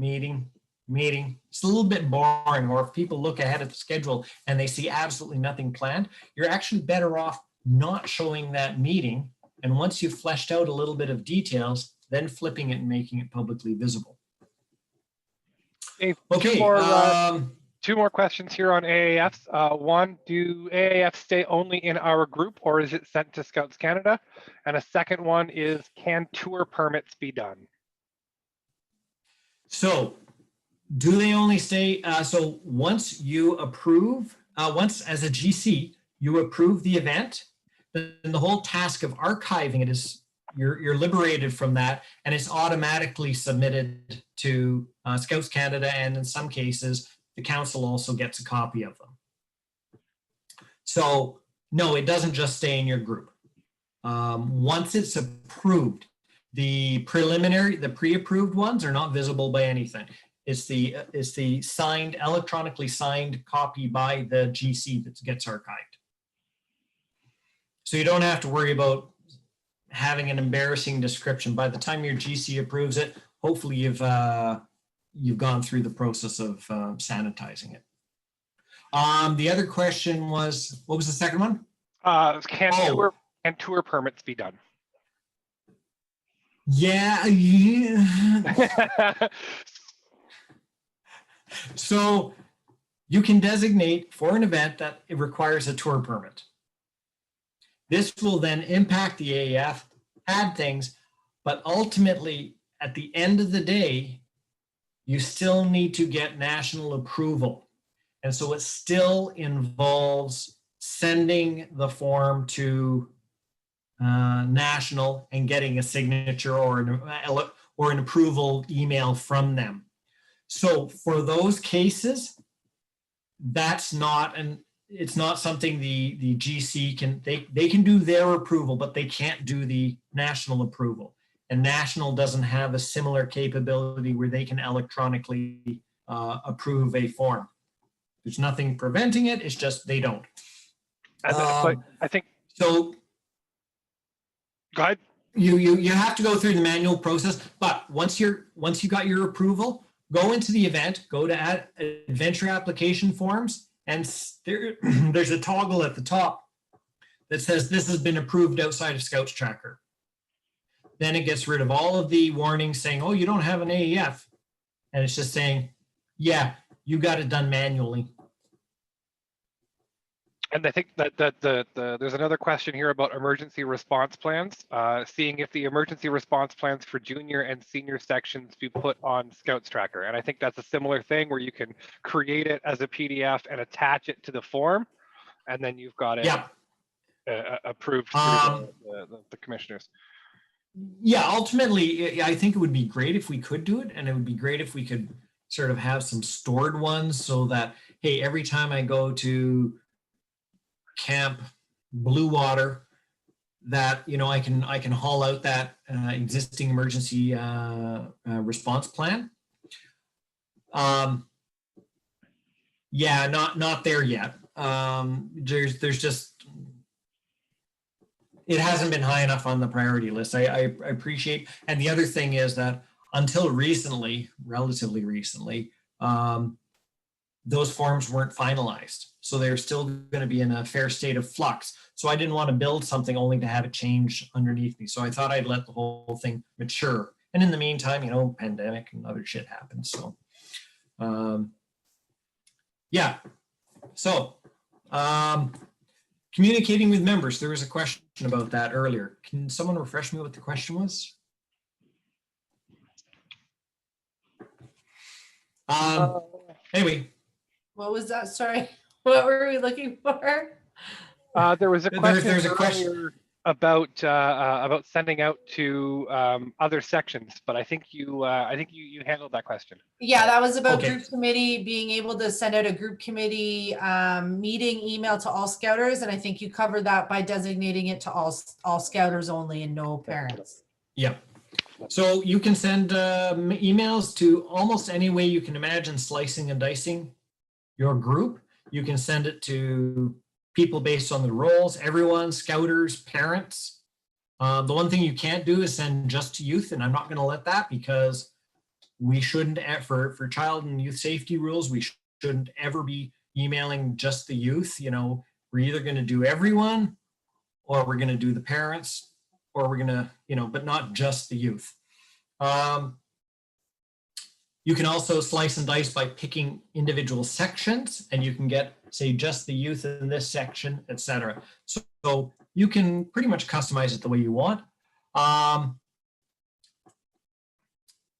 it's a little bit boring. Or if people look ahead at the schedule and they see absolutely nothing planned, you're actually better off not showing that meeting. And once you've fleshed out a little bit of details, then flipping it and making it publicly visible.
Okay. Two more questions here on AAFs. One, do AAFs stay only in our group or is it sent to Scouts Canada? And a second one is, can tour permits be done?
So do they only stay, so once you approve, once as a GC, you approve the event, then the whole task of archiving it is, you're liberated from that, and it's automatically submitted to Scouts Canada, and in some cases, the council also gets a copy of them. So no, it doesn't just stay in your group. Once it's approved, the pre-approved ones are not visible by anything. It's the signed, electronically signed copy by the GC that gets archived. So you don't have to worry about having an embarrassing description. By the time your GC approves it, hopefully you've gone through the process of sanitizing it. The other question was, what was the second one?
Can tour permits be done?
Yeah. So you can designate for an event that it requires a tour permit. This will then impact the AAF, add things, but ultimately, at the end of the day, you still need to get national approval. And so it still involves sending the form to national and getting a signature or an approval email from them. So for those cases, it's not something the GC can, they can do their approval, but they can't do the national approval. And national doesn't have a similar capability where they can electronically approve a form. There's nothing preventing it. It's just they don't.
But I think
So
Go ahead.
you have to go through the manual process, but once you got your approval, go into the event, go to adventure application forms, and there's a toggle at the top that says this has been approved outside of ScoutsTracker. Then it gets rid of all of the warnings saying, oh, you don't have an AEF. And it's just saying, yeah, you got it done manually.
And I think that there's another question here about emergency response plans. Seeing if the emergency response plans for junior and senior sections be put on ScoutsTracker. And I think that's a similar thing where you can create it as a PDF and attach it to the form, and then you've got it approved through the commissioners.
Yeah, ultimately, I think it would be great if we could do it, and it would be great if we could sort of have some stored ones so that, hey, every time I go to Camp Blue Water, that I can haul out that existing emergency response plan. Yeah, not there yet. There's just, it hasn't been high enough on the priority list. I appreciate, and the other thing is that until recently, relatively recently, those forms weren't finalized. So they're still going to be in a fair state of flux. So I didn't want to build something only to have it change underneath me. So I thought I'd let the whole thing mature. And in the meantime, pandemic and other shit happens. So, yeah. So, communicating with members. There was a question about that earlier. Can someone refresh me what the question was? Anyway.
What was that? Sorry. What were we looking for?
There was a question,
there's a question
about sending out to other sections, but I think you handled that question.
Yeah, that was about group committee, being able to send out a group committee meeting email to all scouters, and I think you covered that by designating it to all scouters only and no parents.
Yeah. So you can send emails to almost any way you can imagine slicing and dicing your group. You can send it to people based on the roles, everyone, scouters, parents. The one thing you can't do is send just to youth, and I'm not going to let that, because we shouldn't, for child and youth safety rules, we shouldn't ever be emailing just the youth. We're either going to do everyone, or we're going to do the parents, or we're going to, but not just the youth. You can also slice and dice by picking individual sections, and you can get, say, just the youth in this section, etc. So you can pretty much customize it the way you want.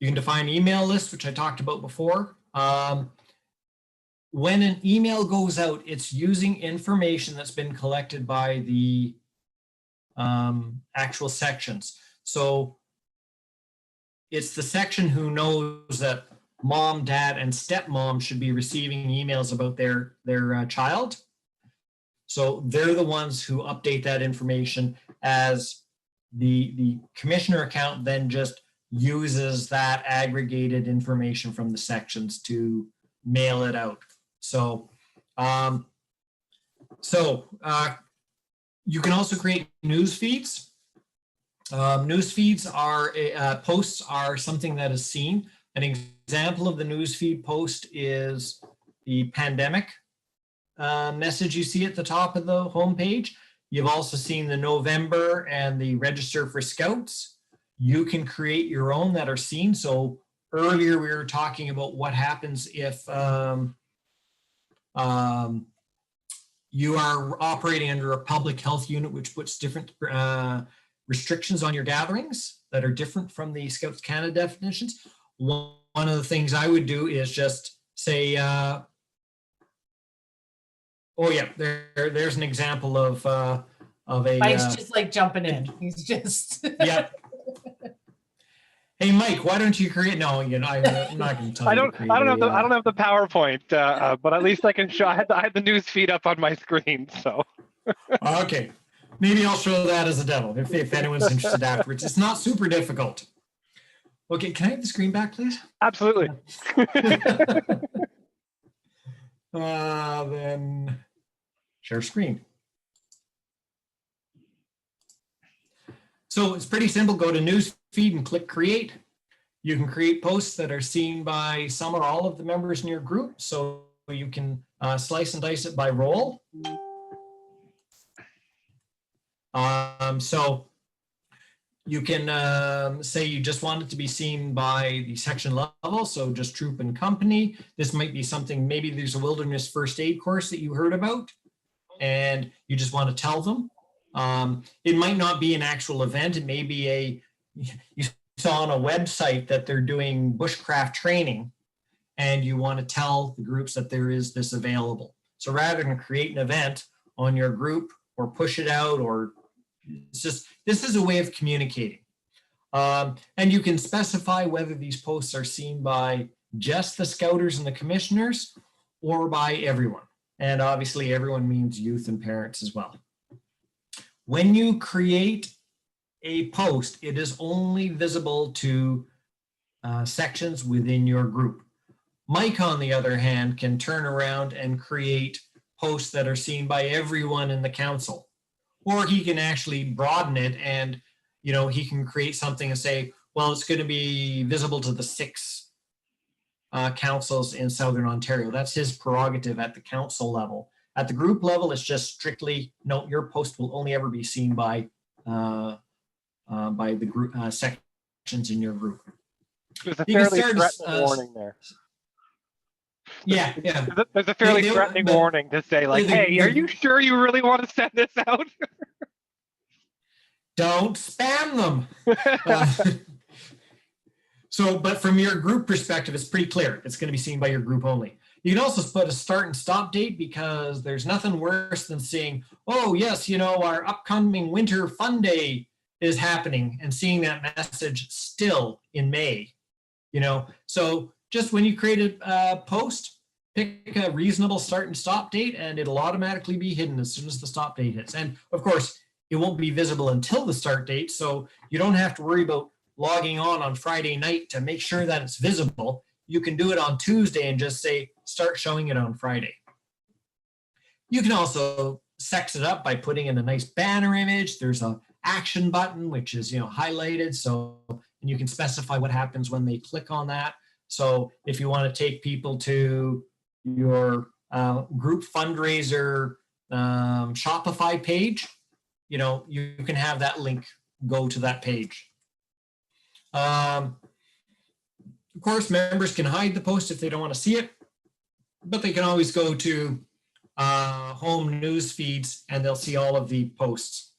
You can define email lists, which I talked about before. When an email goes out, it's using information that's been collected by the actual sections. So it's the section who knows that mom, dad, and stepmom should be receiving emails about their child. So they're the ones who update that information, as the commissioner account then just uses that aggregated information from the sections to mail it out. So, you can also create news feeds. News feeds are posts are something that is seen. An example of the newsfeed post is the pandemic message you see at the top of the homepage. You've also seen the November and the Register for Scouts. You can create your own that are seen. So earlier we were talking about what happens if you are operating under a public health unit, which puts different restrictions on your gatherings that are different from the Scouts Canada definitions. One of the things I would do is just say, oh yeah, there's an example of a.
Mike's just like jumping in. He's just.
Yeah. Hey Mike, why don't you create? No, I'm not going to tell you.
I don't have the PowerPoint, but at least I can show. I had the news feed up on my screen, so.
Okay, maybe I'll show that as a demo if anyone's interested afterwards. It's not super difficult. Okay, can I have the screen back, please?
Absolutely.
Then share screen. So it's pretty simple. Go to news feed and click create. You can create posts that are seen by some or all of the members in your group. So you can slice and dice it by role. So you can say you just want it to be seen by the section level, so just troop and company. This might be something, maybe there's a wilderness first aid course that you heard about and you just want to tell them. It might not be an actual event. It may be you saw on a website that they're doing bushcraft training and you want to tell the groups that there is this available. So rather than create an event on your group or push it out, or it's just, this is a way of communicating. And you can specify whether these posts are seen by just the scouters and the commissioners or by everyone. And obviously everyone means youth and parents as well. When you create a post, it is only visible to sections within your group. Mike, on the other hand, can turn around and create posts that are seen by everyone in the council. Or he can actually broaden it and, you know, he can create something and say, well, it's going to be visible to the 6 councils in Southern Ontario. That's his prerogative at the council level. At the group level, it's just strictly, no, your post will only ever be seen by the group sections in your group.
There's a fairly threatening warning there.
Yeah.
There's a fairly threatening warning to say, like, hey, are you sure you really want to send this out?
Don't spam them. But from your group perspective, it's pretty clear. It's going to be seen by your group only. You can also put a start and stop date, because there's nothing worse than seeing, oh, yes, you know, our upcoming winter fun day is happening, and seeing that message still in May, you know. So just when you create a post, pick a reasonable start and stop date, and it'll automatically be hidden as soon as the stop date hits. And of course, it won't be visible until the start date, so you don't have to worry about logging on Friday night to make sure that it's visible. You can do it on Tuesday and just say, start showing it on Friday. You can also sex it up by putting in a nice banner image. There's an action button, which is, you know, highlighted. So, and you can specify what happens when they click on that. So if you want to take people to your group fundraiser Shopify page, you know, you can have that link go to that page. Of course, members can hide the post if they don't want to see it, but they can always go to home news feeds and they'll see all of the posts.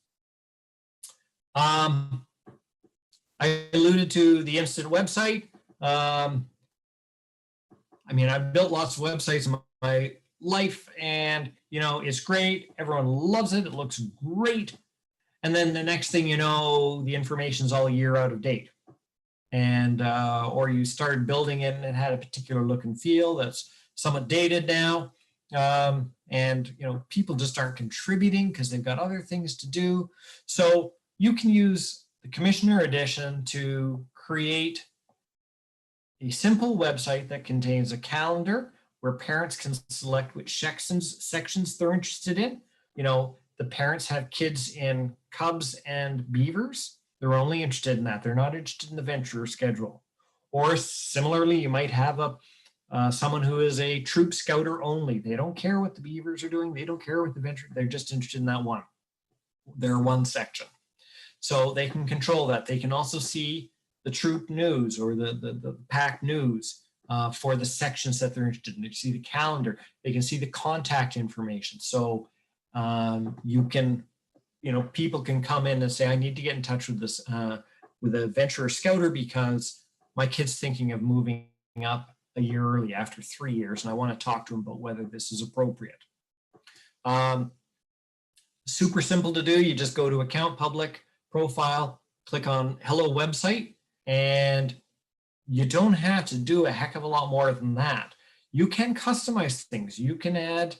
I alluded to the instant website. I mean, I've built lots of websites in my life, and, you know, it's great. Everyone loves it. It looks great. And then the next thing you know, the information's all a year out of date. And or you started building it and it had a particular look and feel that's somewhat dated now. And, you know, people just aren't contributing because they've got other things to do. So you can use the Commissioner Edition to create a simple website that contains a calendar where parents can select which sections they're interested in. You know, the parents have kids in cubs and beavers. They're only interested in that. They're not interested in the venture schedule. Or similarly, you might have someone who is a troop scouter only. They don't care what the beavers are doing. They don't care what the venture. They're just interested in that one. Their one section. So they can control that. They can also see the troop news or the pack news for the sections that they're interested in. They can see the calendar. They can see the contact information. So you can, you know, people can come in and say, I need to get in touch with this, with a venturer scouter because my kid's thinking of moving up a year early after 3 years, and I want to talk to him about whether this is appropriate. Super simple to do. You just go to account, public, profile, click on hello website, and you don't have to do a heck of a lot more than that. You can customize things. You can add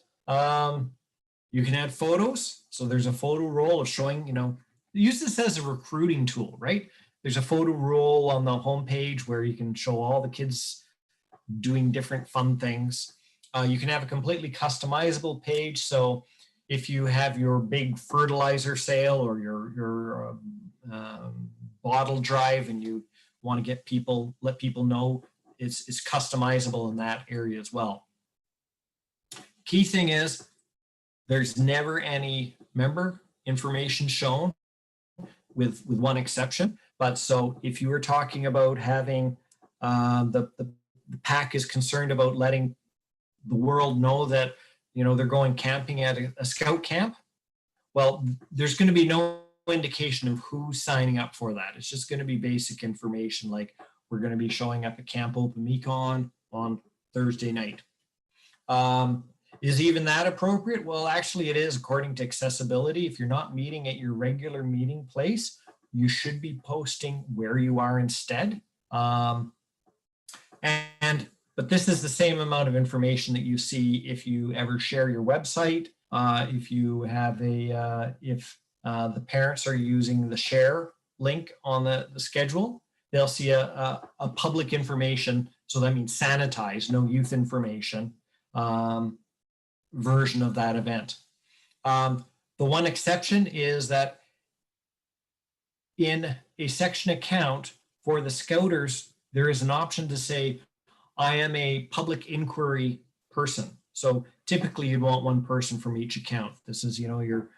photos. So there's a photo roll of showing, you know, use this as a recruiting tool, right? There's a photo roll on the homepage where you can show all the kids doing different fun things. You can have a completely customizable page. So if you have your big fertilizer sale or your bottle drive and you want to let people know, it's customizable in that area as well. Key thing is there's never any member information shown with one exception. But so if you were talking about having the PAC is concerned about letting the world know that, you know, they're going camping at a scout camp, well, there's going to be no indication of who's signing up for that. It's just going to be basic information like we're going to be showing up at Camp Open Mekon on Thursday night. Is even that appropriate? Well, actually it is, according to accessibility. If you're not meeting at your regular meeting place, you should be posting where you are instead. But this is the same amount of information that you see if you ever share your website. If you have if the parents are using the share link on the schedule, they'll see a public information. So that means sanitized, no youth information version of that event. The one exception is that in a section account for the Scouters, there is an option to say, I am a public inquiry person. So typically you'd want one person from each account. This is, you know, your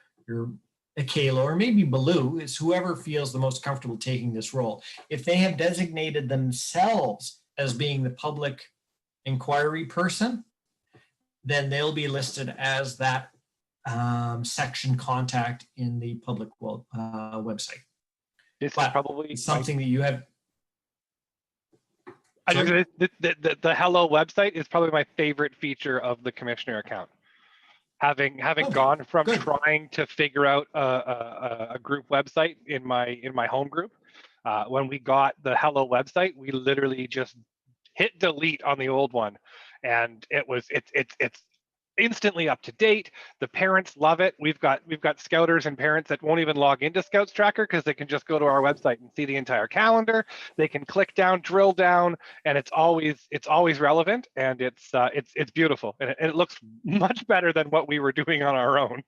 Akela or maybe Baloo, is whoever feels the most comfortable taking this role. If they have designated themselves as being the public inquiry person, then they'll be listed as that section contact in the public website.
This is probably
something that you have.
The Hello website is probably my favorite feature of the Commissioner account. Having gone from trying to figure out a group website in my home group, when we got the Hello website, we literally just hit delete on the old one, and it's instantly up to date. The parents love it. We've got Scouters and parents that won't even log into ScoutsTracker because they can just go to our website and see the entire calendar. They can click down, drill down, and it's always relevant, and it's beautiful, and it looks much better than what we were doing on our own.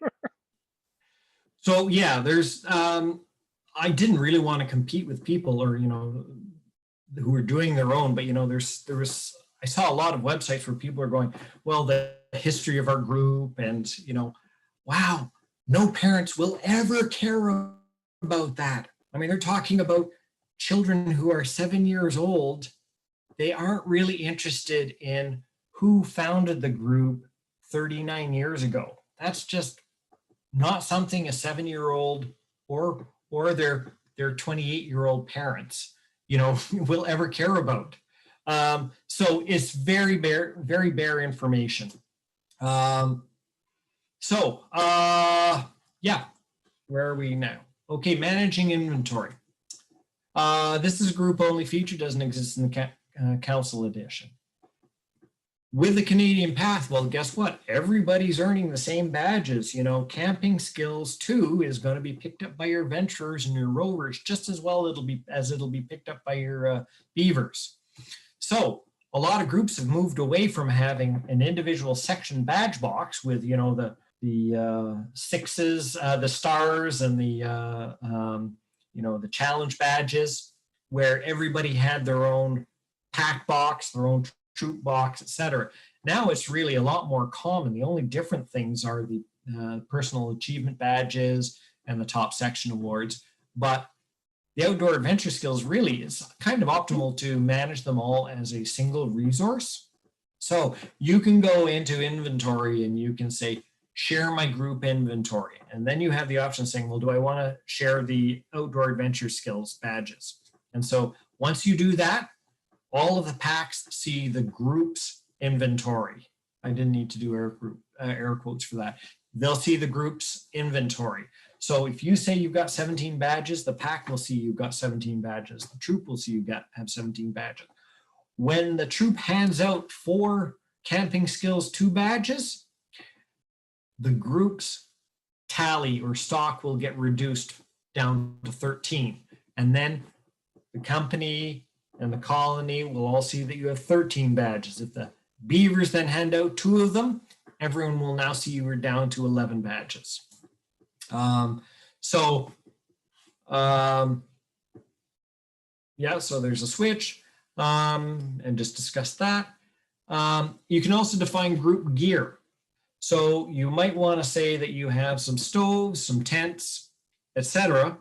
So yeah, there's I didn't really want to compete with people or, you know, who are doing their own, but you know, I saw a lot of websites where people are going, well, the history of our group, and you know, wow, no parents will ever care about that. I mean, they're talking about children who are 7 years old. They aren't really interested in who founded the group 39 years ago. That's just not something a 7-year-old or their 28-year-old parents, you know, will ever care about. So it's very bare information. Yeah, where are we now? Okay, managing inventory. This is a group only feature, doesn't exist in the council edition. With the Canadian Path, well, guess what? Everybody's earning the same badges. You know, Camping Skills 2 is going to be picked up by your Venturers and your Rovers just as well it'll be picked up by your Beavers. So a lot of groups have moved away from having an individual section badge box with, you know, the sixes, the stars, and the you know, the challenge badges, where everybody had their own pack box, their own troop box, etc. Now it's really a lot more common. The only different things are the personal achievement badges and the top section awards, but the outdoor adventure skills really is kind of optimal to manage them all as a single resource. So you can go into inventory and you can say, share my group inventory. And then you have the option saying, well, do I want to share the outdoor adventure skills badges? And so once you do that, all of the packs see the group's inventory. I didn't need to do air quotes for that. They'll see the group's inventory. So if you say you've got 17 badges, the pack will see you've got 17 badges. The troop will see you have 17 badges. When the troop hands out 4 Camping Skills 2 badges, the group's tally or stock will get reduced down to 13. And then the company and the colony will all see that you have 13 badges. If the Beavers then hand out 2 of them everyone will now see you are down to 11 badges. Yeah, so there's a switch, and just discuss that. You can also define group gear. So you might want to say that you have some stoves, some tents, etc.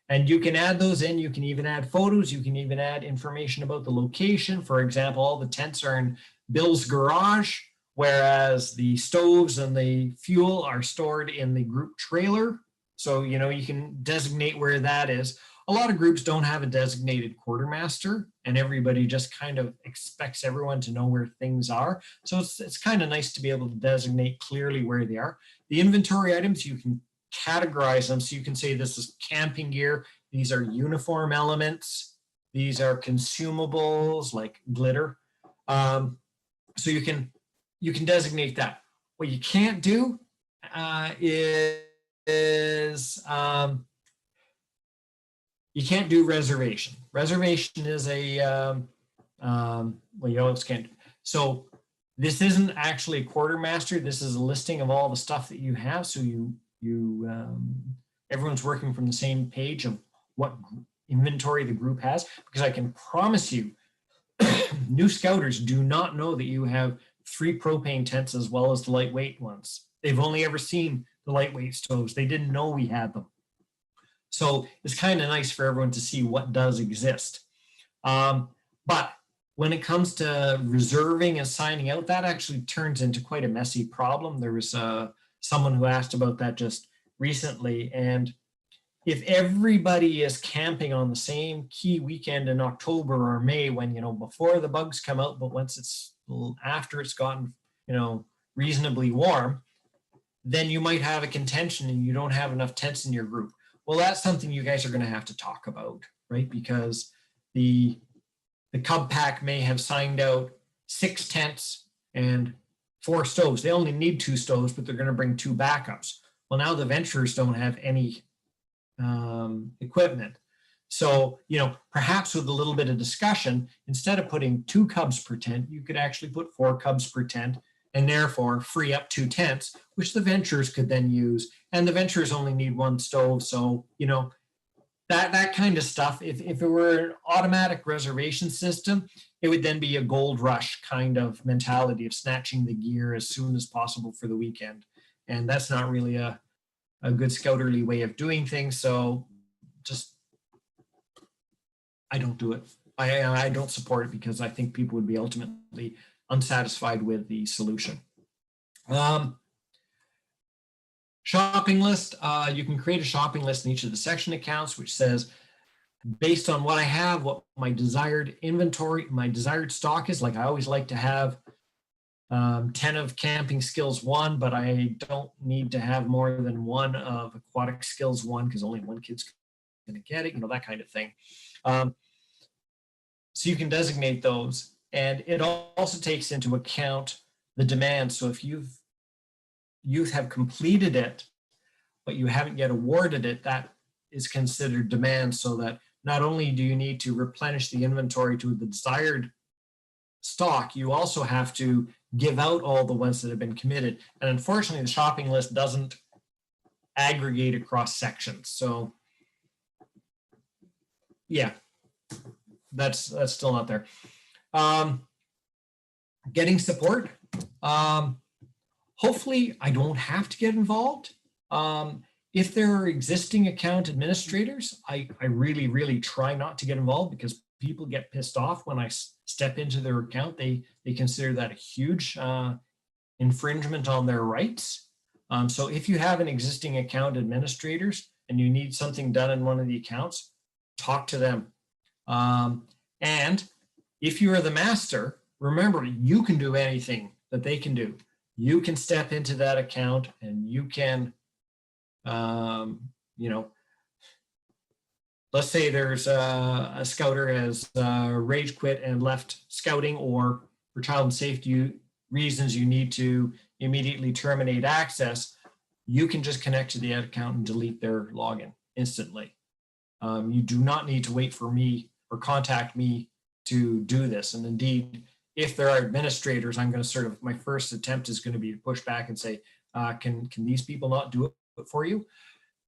And you can add those in. You can even add photos. You can even add information about the location. For example, all the tents are in Bill's garage, whereas the stoves and the fuel are stored in the group trailer. So, you know, you can designate where that is. A lot of groups don't have a designated quartermaster, and everybody just kind of expects everyone to know where things are. So it's kind of nice to be able to designate clearly where they are. The inventory items, you can categorize them. So you can say this is camping gear. These are uniform elements. These are consumables like glitter. So you can designate that. What you can't do is you can't do reservation. Reservation is a, well, you always can't. So this isn't actually a quartermaster. This is a listing of all the stuff that you have. So everyone's working from the same page of what inventory the group has, because I can promise you, new scouters do not know that you have 3 propane tents as well as the lightweight ones. They've only ever seen the lightweight stoves. They didn't know we had them. So it's kind of nice for everyone to see what does exist. But when it comes to reserving and signing out, that actually turns into quite a messy problem. There was someone who asked about that just recently. And if everybody is camping on the same key weekend in October or May, when, you know, before the bugs come out, but once it's after it's gotten, you know, reasonably warm, then you might have a contention and you don't have enough tents in your group. Well, that's something you guys are going to have to talk about, right? Because the Cub Pack may have signed out 6 tents and 4 stoves. They only need 2 stoves, but they're going to bring 2 backups. Well, now the Venturers don't have any equipment. So, you know, perhaps with a little bit of discussion, instead of putting 2 Cubs per tent, you could actually put 4 Cubs per tent, and therefore free up 2 tents, which the Venturers could then use. And the Venturers only need 1 stove. So, you know, that kind of stuff. If it were an automatic reservation system, it would then be a gold rush kind of mentality of snatching the gear as soon as possible for the weekend. And that's not really a good scouterly way of doing things. So just, I don't do it. I don't support it because I think people would be ultimately unsatisfied with the solution. Shopping list, you can create a shopping list in each of the section accounts, which says, based on what I have, what my desired inventory, my desired stock is. Like I always like to have 10 of camping skills 1, but I don't need to have more than 1 of aquatic skills 1 because only 1 kid's going to get it, you know, that kind of thing. So you can designate those, and it also takes into account the demand. So if you have completed it, but you haven't yet awarded it, that is considered demand, so that not only do you need to replenish the inventory to the desired stock, you also have to give out all the ones that have been committed. And unfortunately, the shopping list doesn't aggregate across sections. So yeah, that's still not there. Getting support. Hopefully I don't have to get involved. If there are existing account administrators, I really, really try not to get involved because people get pissed off when I step into their account. They consider that a huge infringement on their rights. So if you have an existing account administrators and you need something done in one of the accounts, talk to them. And if you are the master, remember, you can do anything that they can do. You can step into that account and you can, you know, let's say there's a scouter has rage quit and left scouting, or for child and safety reasons you need to immediately terminate access. You can just connect to the account and delete their login instantly. You do not need to wait for me or contact me to do this. And indeed, if there are administrators, I'm going to sort of, my first attempt is going to be to push back and say, can these people not do it for you?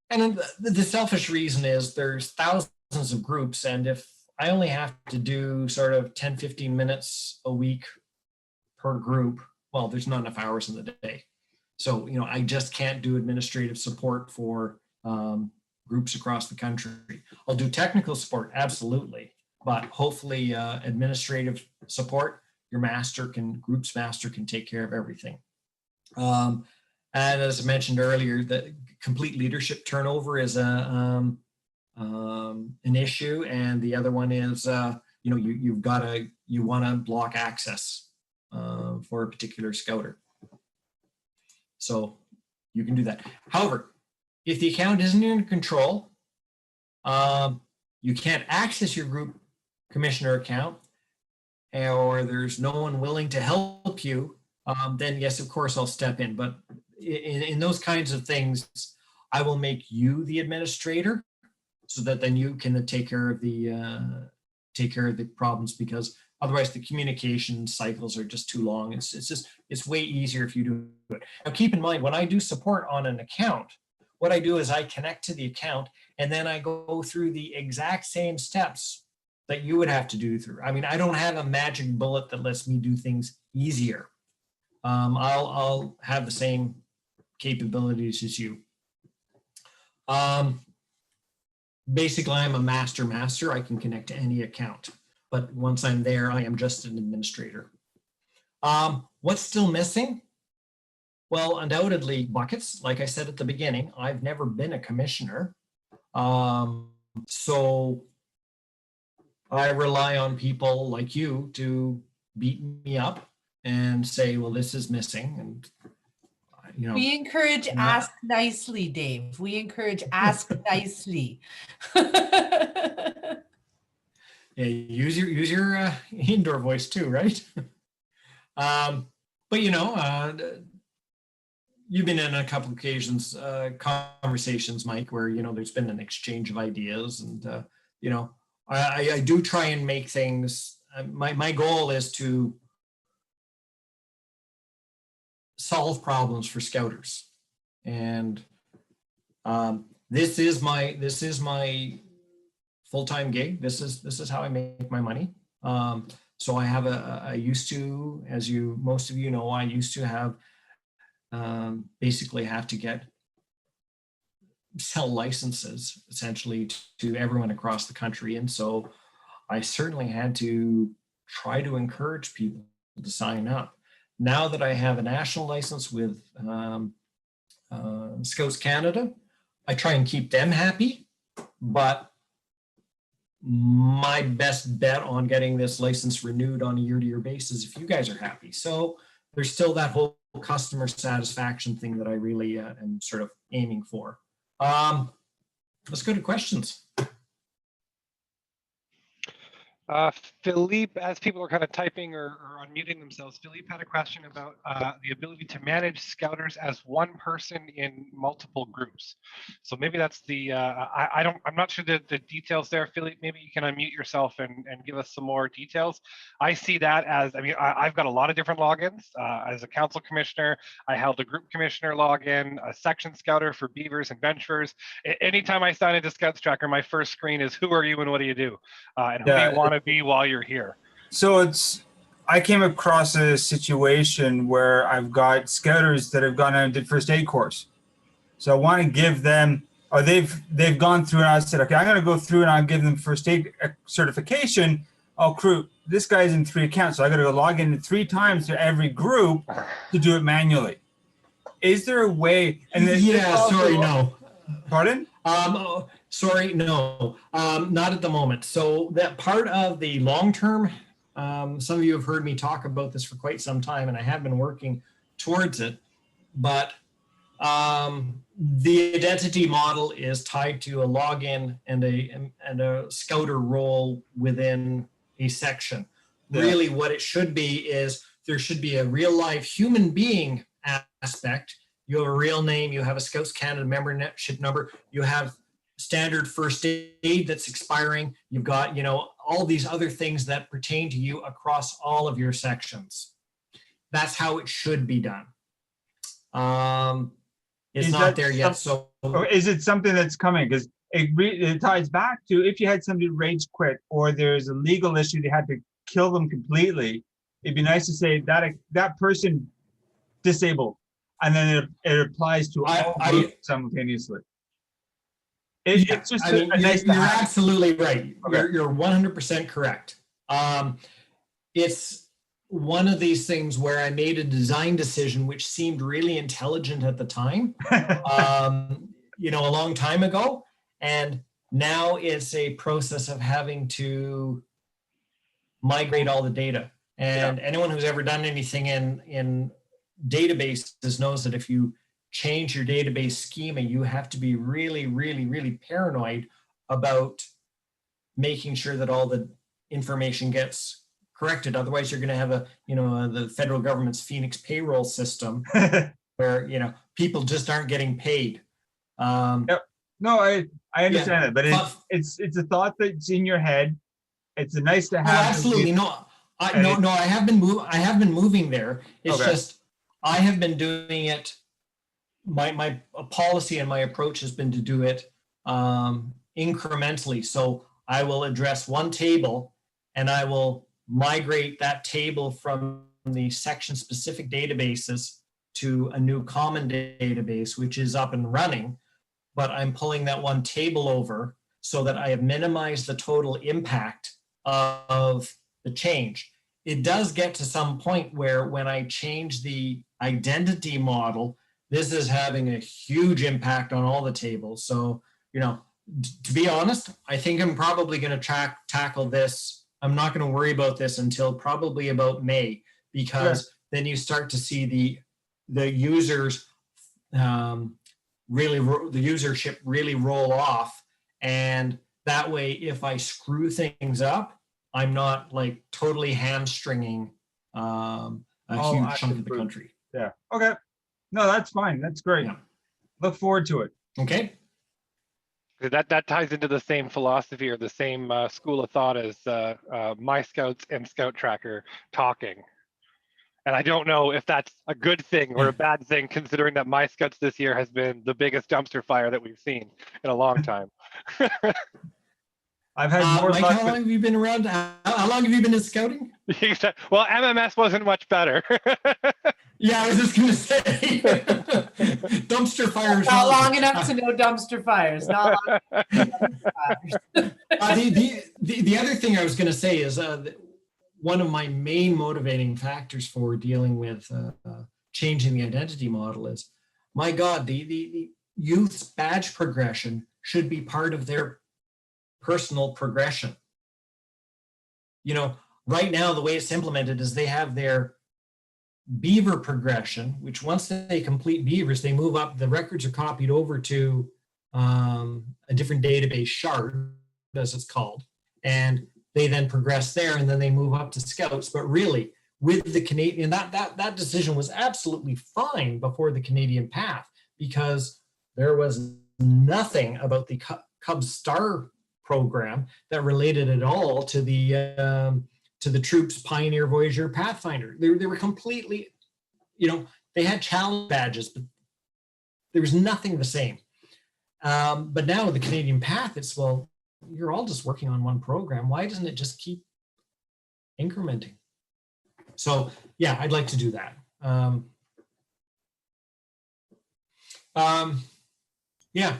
And then the selfish reason is there's thousands of groups, and if I only have to do sort of 10, 15 minutes a week per group, well, there's not enough hours in the day. So, I just can't do administrative support for groups across the country. I'll do technical support, absolutely, but hopefully administrative support, your group's master can take care of everything. And as I mentioned earlier, the complete leadership turnover is an issue, and the other one is you want to block access for a particular scouter. So you can do that. However, if the account isn't in control, you can't access your group commissioner account, or there's no one willing to help you, then yes, of course, I'll step in. But in those kinds of things, I will make you the administrator, so that then you can take care of the problems, because otherwise the communication cycles are just too long. It's way easier if you do it. Now keep in mind, when I do support on an account, what I do is I connect to the account, and then I go through the exact same steps that you would have to do through. I mean, I don't have a magic bullet that lets me do things easier. I'll have the same capabilities as you. Basically, I'm a master. I can connect to any account, but once I'm there, I am just an administrator. What's still missing? Well, undoubtedly buckets. Like I said at the beginning, I've never been a commissioner. So I rely on people like you to beat me up and say, well, this is missing. And
we encourage ask nicely, Dave. We encourage ask nicely.
Yeah, use your indoor voice too, right? But you've been in a couple of occasions, conversations, Mike, where there's been an exchange of ideas, and I do try and make things. My goal is to solve problems for scouters, and this is my full-time gig. This is how I make my money. So I have I used to, as most of you know, I used to have basically have to sell licenses essentially to everyone across the country, and so I certainly had to try to encourage people to sign up. Now that I have a national license with Scouts Canada, I try and keep them happy, but my best bet on getting this license renewed on a year-to-year basis if you guys are happy. So there's still that whole customer satisfaction thing that I really am sort of aiming for. Let's go to questions.
Philippe, as people are kind of typing or unmuting themselves, Philippe had a question about the ability to manage scouters as one person in multiple groups. So maybe that's the, I'm not sure the details there, Philippe. Maybe you can unmute yourself and give us some more details. I see that as, I've got a lot of different logins. As a council commissioner, I held a group commissioner login, a section scouter for beavers and venturers. Anytime I sign into ScoutsTracker, my first screen is who are you and what do you do? And who do you want to be while you're here?
So I came across a situation where I've got scouters that have gone out and did first aid course. So I want to give them, or they've gone through, and I said, okay, I'm going to go through and I'll give them first aid certification. Oh, crew, this guy's in 3 accounts, so I got to go log in 3 times to every group to do it manually. Is there a way? And
sorry, no.
Pardon?
Sorry, no, not at the moment. So that part of the long-term, some of you have heard me talk about this for quite some time, and I have been working towards it, but the identity model is tied to a login and a scouter role within a section. Yeah. Really what it should be is there should be a real life human being aspect. You have a real name, you have a Scouts Canada membership number, you have standard first aid that's expiring, you've got all these other things that pertain to you across all of your sections. That's how it should be done. It's not there yet. So,
or is it something that's coming? Because it ties back to if you had somebody rage quit or there's a legal issue, they had to kill them completely. It'd be nice to say that that person disabled, and then it applies to all groups simultaneously. It's just
you're absolutely right. Okay. You're 100% correct. It's one of these things where I made a design decision which seemed really intelligent at the time, you know, a long time ago, and now it's a process of having to migrate all the data. And anyone who's ever done anything in databases knows that if you change your database schema, you have to be really, really, really paranoid about making sure that all the information gets corrected. Otherwise, you're going to have the federal government's Phoenix payroll system where, people just aren't getting paid.
Yep. No, I understand it, but it's a thought that's in your head. It's a nice to have.
Oh, absolutely. I have been moving there. It's just, I have been doing it. My policy and my approach has been to do it incrementally. So I will address one table and I will migrate that table from the section specific databases to a new common database, which is up and running, but I'm pulling that one table over so that I have minimized the total impact of the change. It does get to some point where when I change the identity model, this is having a huge impact on all the tables. So, to be honest, I think I'm probably going to tackle this. I'm not going to worry about this until probably about May, because then you start to see the users the usership really roll off, and that way, if I screw things up, I'm not like totally hamstringing a huge chunk of the country.
Yeah. Okay. No, that's fine. That's great. Yeah. Look forward to it.
Okay.
That ties into the same philosophy or the same school of thought as My Scouts and ScoutsTracker talking. And I don't know if that's a good thing or a bad thing, considering that My Scouts this year has been the biggest dumpster fire that we've seen in a long time.
I've had more
Mike,
luck.
How long have you been around? How long have you been in scouting?
Well, MMS wasn't much better.
Yeah, I was just going to say, dumpster fires.
Not long enough to know dumpster fires. Not long enough to know dumpster fires.
The other thing I was going to say is one of my main motivating factors for dealing with changing the identity model is, my God, the youth's badge progression should be part of their personal progression. Right now, the way it's implemented is they have their Beaver progression, which once they complete Beavers, they move up, the records are copied over to a different database, shard, as it's called, and they then progress there, and then they move up to Scouts. But really, with the Canadian, that decision was absolutely fine before the Canadian Path, because there was nothing about the Cubs Star program that related at all to the troops, Pioneer, Voyager, Pathfinder. They were completely, they had challenge badges, but there was nothing the same. But now with the Canadian Path, it's, well, you're all just working on one program. Why doesn't it just keep incrementing? So yeah, I'd like to do that. Yeah.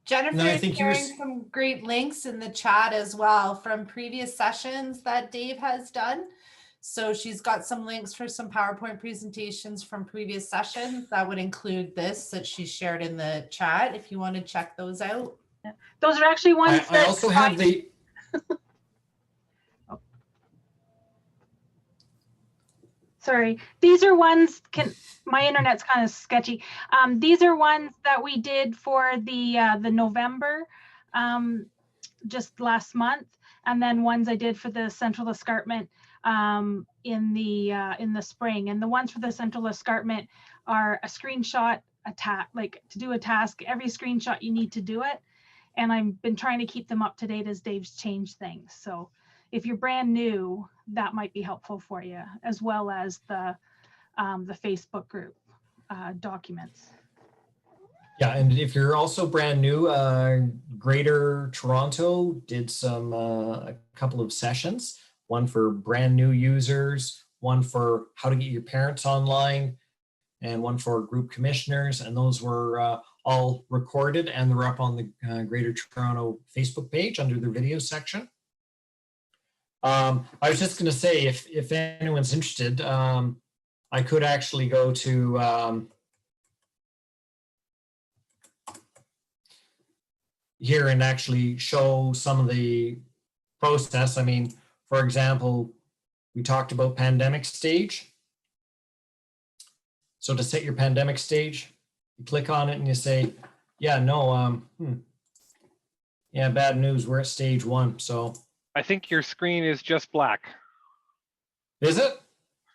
Jennifer is sharing some great links in the chat as well from previous sessions that Dave has done. So she's got some links for some PowerPoint presentations from previous sessions that would include this that she shared in the chat if you want to check those out.
Yeah. Those are actually ones
I also have the...
Sorry, these are ones, my internet's kind of sketchy. These are ones that we did for the November, just last month, and then ones I did for the Central Escarpment in the spring. And the ones for the Central Escarpment are a screenshot, like to do a task, every screenshot you need to do it. and I've been trying to keep them up to date as Dave's changed things. So if you're brand new, that might be helpful for you, as well as the Facebook group documents.
Yeah, and if you're also brand new, Greater Toronto did some a couple of sessions, one for brand new users, one for how to get your parents online, and one for group commissioners, and those were all recorded, and they're up on the Greater Toronto Facebook page under their video section. I was just going to say, if anyone's interested, I could actually go to here and actually show some of the process. I mean, for example, we talked about pandemic stage. So to set your pandemic stage, you click on it and you say, yeah, no, yeah, bad news, we're at stage 1. So
I think your screen is just black.
is it?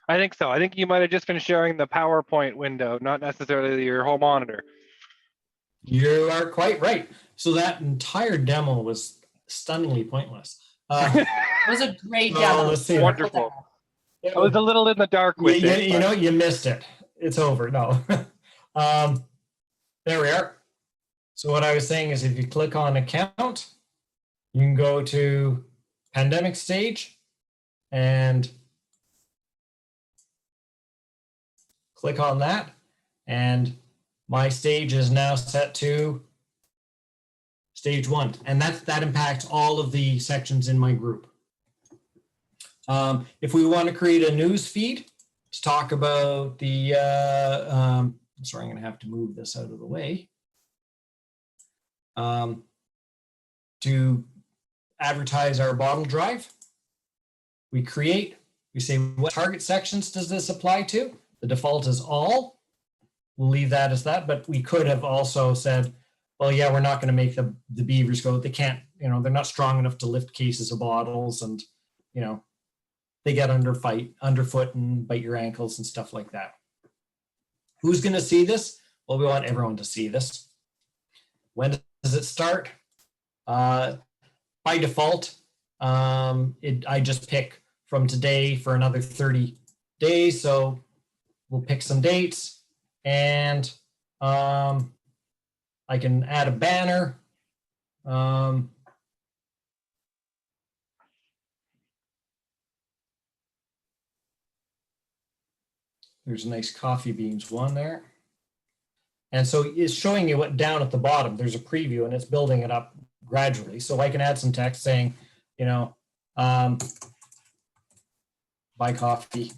I think so. I think you might have just been sharing the PowerPoint window, not necessarily your whole monitor.
You are quite right. So that entire demo was stunningly pointless.
It was a great
so
demo.
let's see.
Wonderful. I was a little in the dark with it.
You know, you missed it. It's over. No. There we are. So what I was saying is if you click on account, you can go to pandemic stage and click on that. And my stage is now set to stage 1. And that impacts all of the sections in my group. If we want to create a news feed to talk about the, sorry, I'm going to have to move this out of the way. To advertise our bottle drive, we say, what target sections does this apply to? The default is all. We'll leave that as that, but we could have also said, well, yeah, we're not going to make the beavers go. They can't, you know, they're not strong enough to lift cases of bottles, and, you know, they get underfoot and bite your ankles and stuff like that. Who's going to see this? Well, we want everyone to see this. When does it start? By default, I just pick from today for another 30 days. So we'll pick some dates, and I can add a banner. There's a nice coffee beans one there. And so it's showing you what down at the bottom, there's a preview and it's building it up gradually. So I can add some text saying, you know, buy coffee.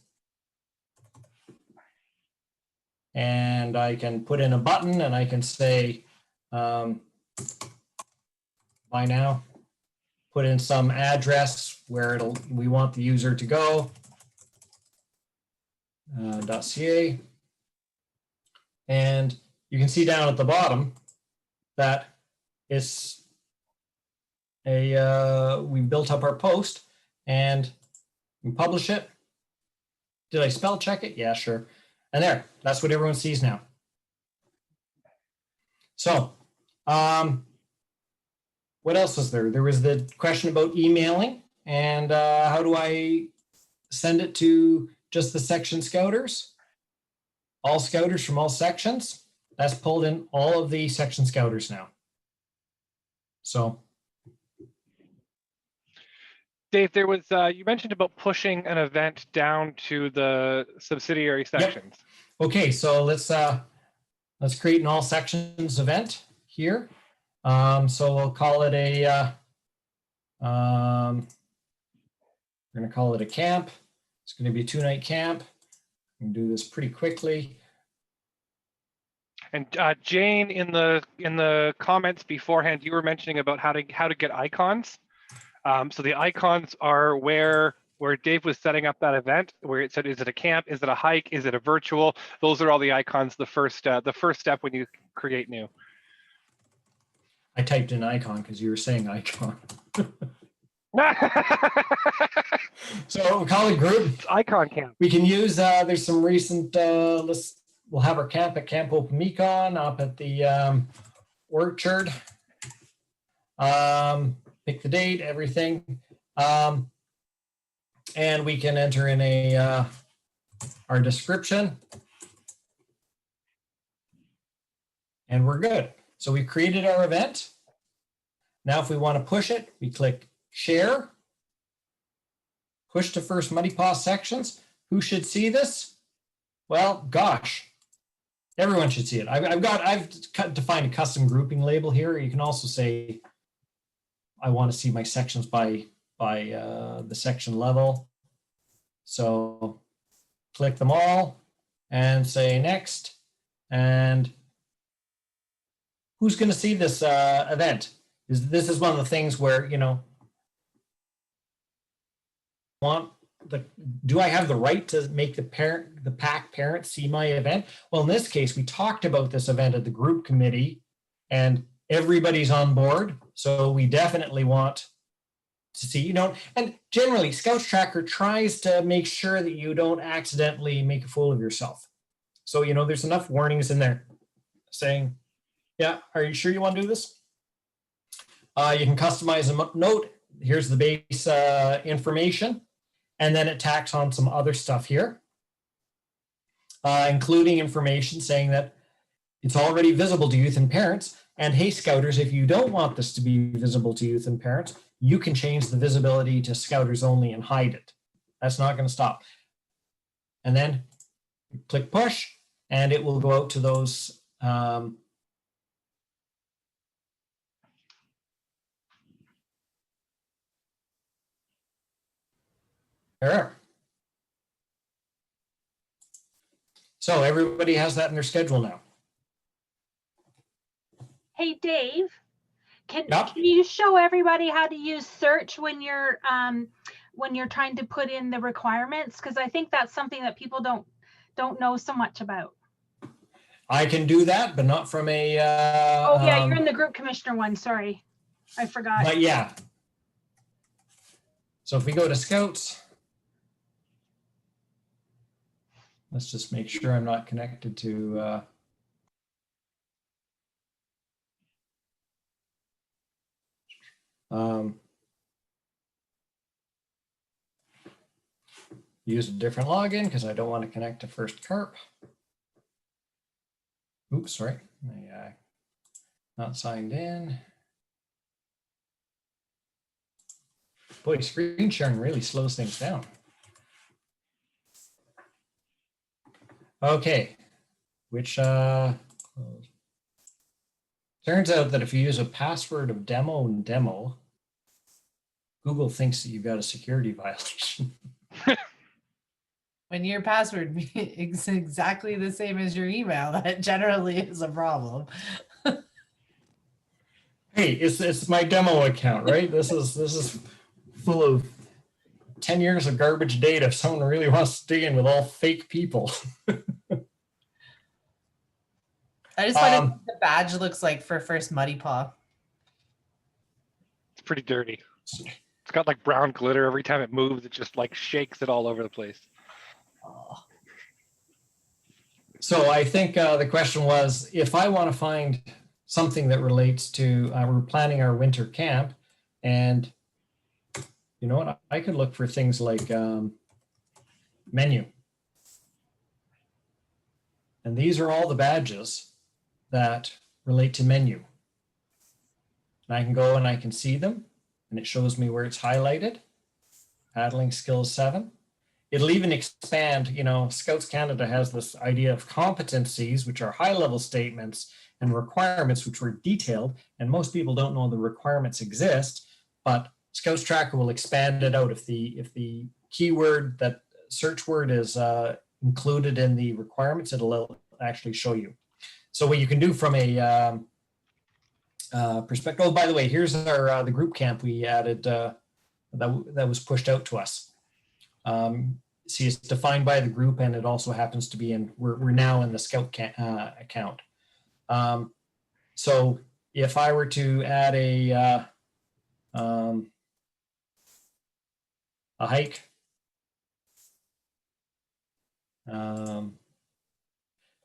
And I can put in a button and I can say, buy now, put in some address where we want the user to go, .ca. And you can see down at the bottom that it's we built up our post and we publish it. Did I spell check it? Yeah, sure. And there, that's what everyone sees now. So, what else was there? There was the question about emailing and how do I send it to just the section scouters? All scouters from all sections. That's pulled in all of the section scouters now. So.
Dave, there was, you mentioned about pushing an event down to the subsidiary sections.
Yep. Okay, so let's create an all sections event here. So we'll call it a, we're gonna call it a camp. It's gonna be a 2-night camp. We can do this pretty quickly.
And Jane, in the comments beforehand, you were mentioning about how to get icons. So the icons are where Dave was setting up that event, where it said, is it a camp? Is it a hike? Is it a virtual? Those are all the icons. The first step when you create new.
I typed in icon because you were saying icon. So we'll call it group.
It's icon camp.
We can use, there's some recent, we'll have our camp at Camp Opamicon up at the orchard. pick the date, everything. And we can enter in our description. And we're good. So we created our event. Now, if we want to push it, we click share, push to first Muddy Paw sections. Who should see this? Well, gosh, everyone should see it. I've defined a custom grouping label here. You can also say, I want to see my sections by the section level. So click them all and say next. And who's going to see this event? This is one of the things where, you know, do I have the right to make the PAC parent see my event? Well, in this case, we talked about this event at the group committee and everybody's on board. So we definitely want to see, you know, and generally ScoutsTracker tries to make sure that you don't accidentally make a fool of yourself. So, you know, there's enough warnings in there saying, yeah, are you sure you want to do this? You can customize a note. Here's the base information. And then it tacks on some other stuff here, including information saying that it's already visible to youth and parents. And hey, Scouters, if you don't want this to be visible to youth and parents, you can change the visibility to Scouters only and hide it. That's not going to stop. And then click push, and it will go out to those error. So everybody has that in their schedule now.
Hey, Dave, can you show everybody how to use search when you're trying to put in the requirements? Because I think that's something that people don't know so much about.
I can do that, but not from a.
Oh yeah, you're in the group commissioner one. Sorry, I forgot.
But yeah. So if we go to Scouts, let's just make sure I'm not connected to. Use a different login because I don't want to connect to First Carp. Oops, sorry. Not signed in. Boy, screen sharing really slows things down. Okay, which turns out that if you use a password of demo and demo, Google thinks that you've got a security violation.
When your password is exactly the same as your email, that generally is a problem.
Hey, it's my demo account, right? This is full of 10 years of garbage data if someone really wants to dig in with all fake people.
I just wonder what the badge looks like for First Muddy Paw.
It's pretty dirty. It's got like brown glitter. Every time it moves, it just like shakes it all over the place.
So I think the question was, if I want to find something that relates to, we're planning our winter camp, and you know what, I could look for things like menu. And these are all the badges that relate to menu. And I can go and I can see them, and it shows me where it's highlighted. Paddling skills 7. It'll even expand, you know, Scouts Canada has this idea of competencies, which are high-level statements, and requirements, which were detailed, and most people don't know the requirements exist, but ScoutsTracker will expand it out. If the keyword, that search word, is included in the requirements, it'll actually show you. So what you can do from a perspective, oh, by the way, here's our the group camp we added that was pushed out to us. See, it's defined by the group, and it also happens to be in, we're now in the Scout account. So if I were to add a hike,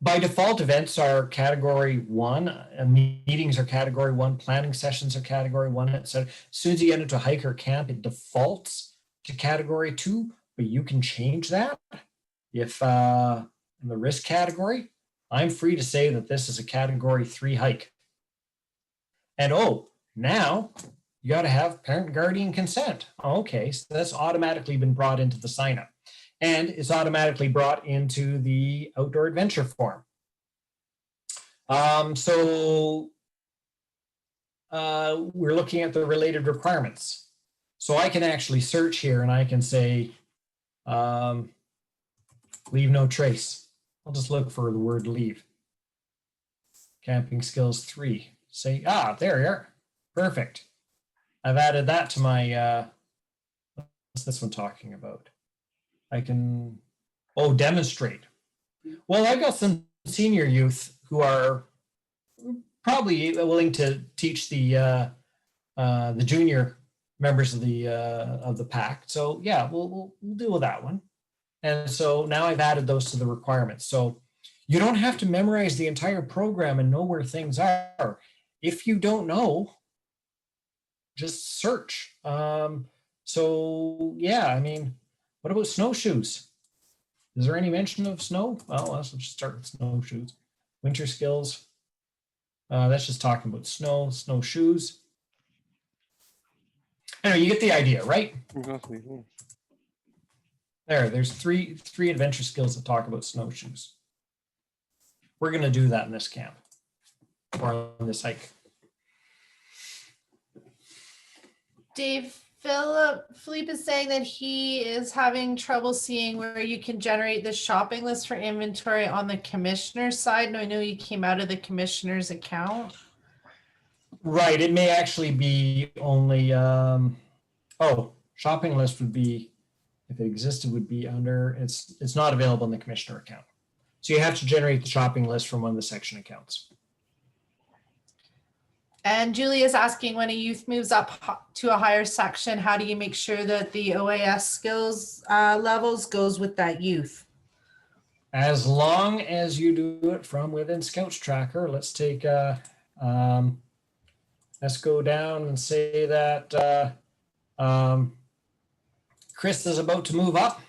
By default, events are category 1, and meetings are category 1, planning sessions are category 1. So as soon as you get into a hike or camp, it defaults to category 2, but you can change that. If in the risk category, I'm free to say that this is a category 3 hike. And now you got to have parent guardian consent. Okay, so that's automatically been brought into the sign up. And it's automatically brought into the outdoor adventure form. We're looking at the related requirements. So I can actually search here and I can say, leave no trace. I'll just look for the word leave. Camping skills 3. Say, there you are. Perfect. I've added that to my, what's this one talking about? I can, demonstrate. Well, I've got some senior youth who are probably willing to teach the junior members of the pack. So yeah, we'll deal with that one. And so now I've added those to the requirements. So you don't have to memorize the entire program and know where things are. If you don't know, just search. So yeah, I mean, what about snowshoes? Is there any mention of snow? Well, let's just start with snowshoes. Winter skills. That's just talking about snowshoes. Anyway, you get the idea, right? There's three adventure skills that talk about snowshoes. We're going to do that in this camp or on this hike.
Dave, Philippe is saying that he is having trouble seeing where you can generate the shopping list for inventory on the commissioner's side. And I know you came out of the commissioner's account.
Right. It may actually be only, shopping list would be, if it existed, would be under, it's not available in the commissioner account. So you have to generate the shopping list from one of the section accounts.
And Julie is asking, when a youth moves up to a higher section, how do you make sure that the OAS skills levels goes with that youth?
As long as you do it from within ScoutsTracker, let's take, let's go down and say that Chris is about to move up.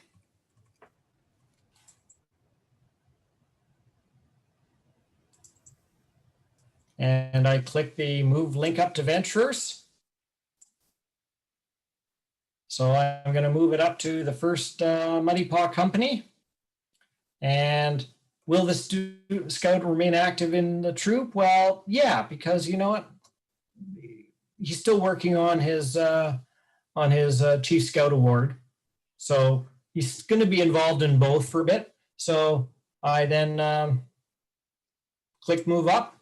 And I click the move link up to venturers. So I'm going to move it up to the first Muddy Paw company. And will this scout remain active in the troop? Well, yeah, because you know what? He's still working on his Chief Scout Award. So he's going to be involved in both for a bit. So I then click move up.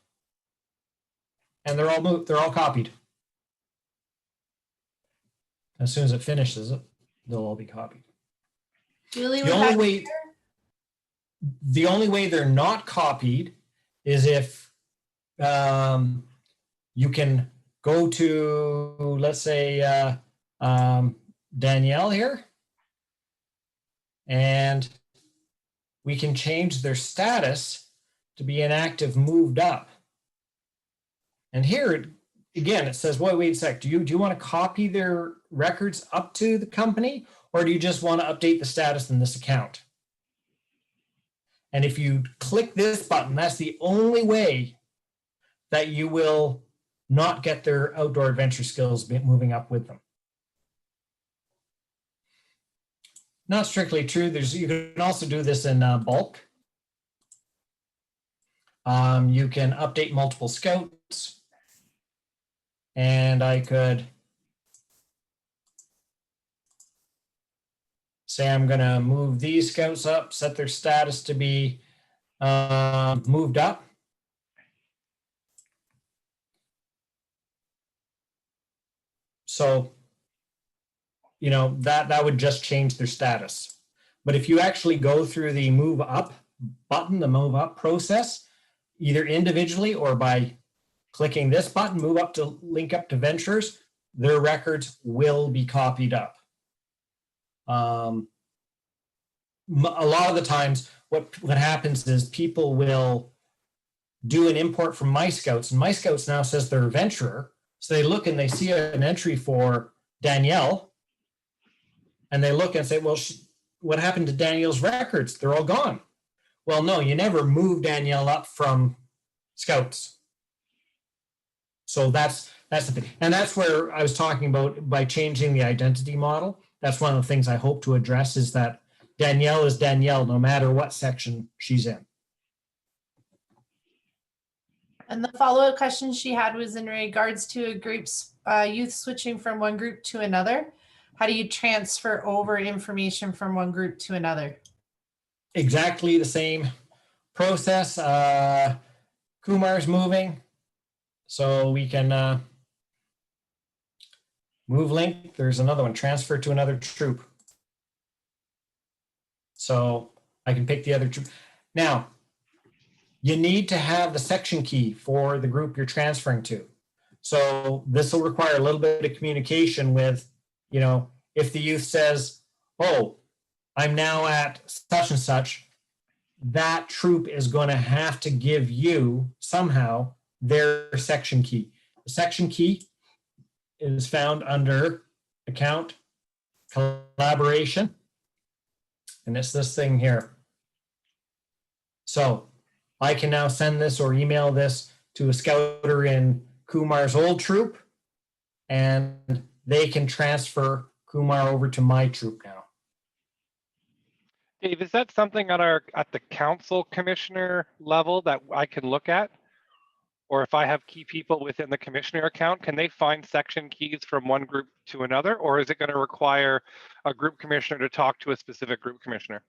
And they're all moved, they're all copied. As soon as it finishes, they'll all be copied.
Julie,
the only way they're not copied is if you can go to, let's say, Danielle here, and we can change their status to be inactive moved up. And here, again, it says, wait a sec, do you want to copy their records up to the company, or do you just want to update the status in this account? And if you click this button, that's the only way that you will not get their outdoor adventure skills moving up with them. Not strictly true. You can also do this in bulk. You can update multiple scouts. And I could say I'm going to move these scouts up, set their status to be moved up. So, you know, that would just change their status. But if you actually go through the move up button, the move up process, either individually or by clicking this button, move up to link up to ventures, their records will be copied up. a lot of the times what happens is people will do an import from My Scouts, and My Scouts now says they're a venturer. So they look and they see an entry for Danielle, and they look and say, well, what happened to Danielle's records? They're all gone. Well, no, you never moved Danielle up from Scouts. So that's the thing. And that's where I was talking about by changing the identity model. That's one of the things I hope to address, is that Danielle is Danielle no matter what section she's in.
And the follow-up question she had was in regards to a group's youth switching from one group to another. How do you transfer over information from one group to another?
Exactly the same process. Kumar's moving, so we can move link. There's another one, transfer to another troop. So I can pick the other troop. Now, you need to have the section key for the group you're transferring to. So this will require a little bit of communication with, you know, if the youth says, oh, I'm now at such and such, that troop is going to have to give you somehow their section key. The section key is found under account collaboration. And it's this thing here. So I can now send this or email this to a scouter in Kumar's old troop, and they can transfer Kumar over to my troop now.
Dave, is that something at the council commissioner level that I can look at? Or if I have key people within the commissioner account, can they find section keys from one group to another? Or is it going to require a group commissioner to talk to a specific group commissioner?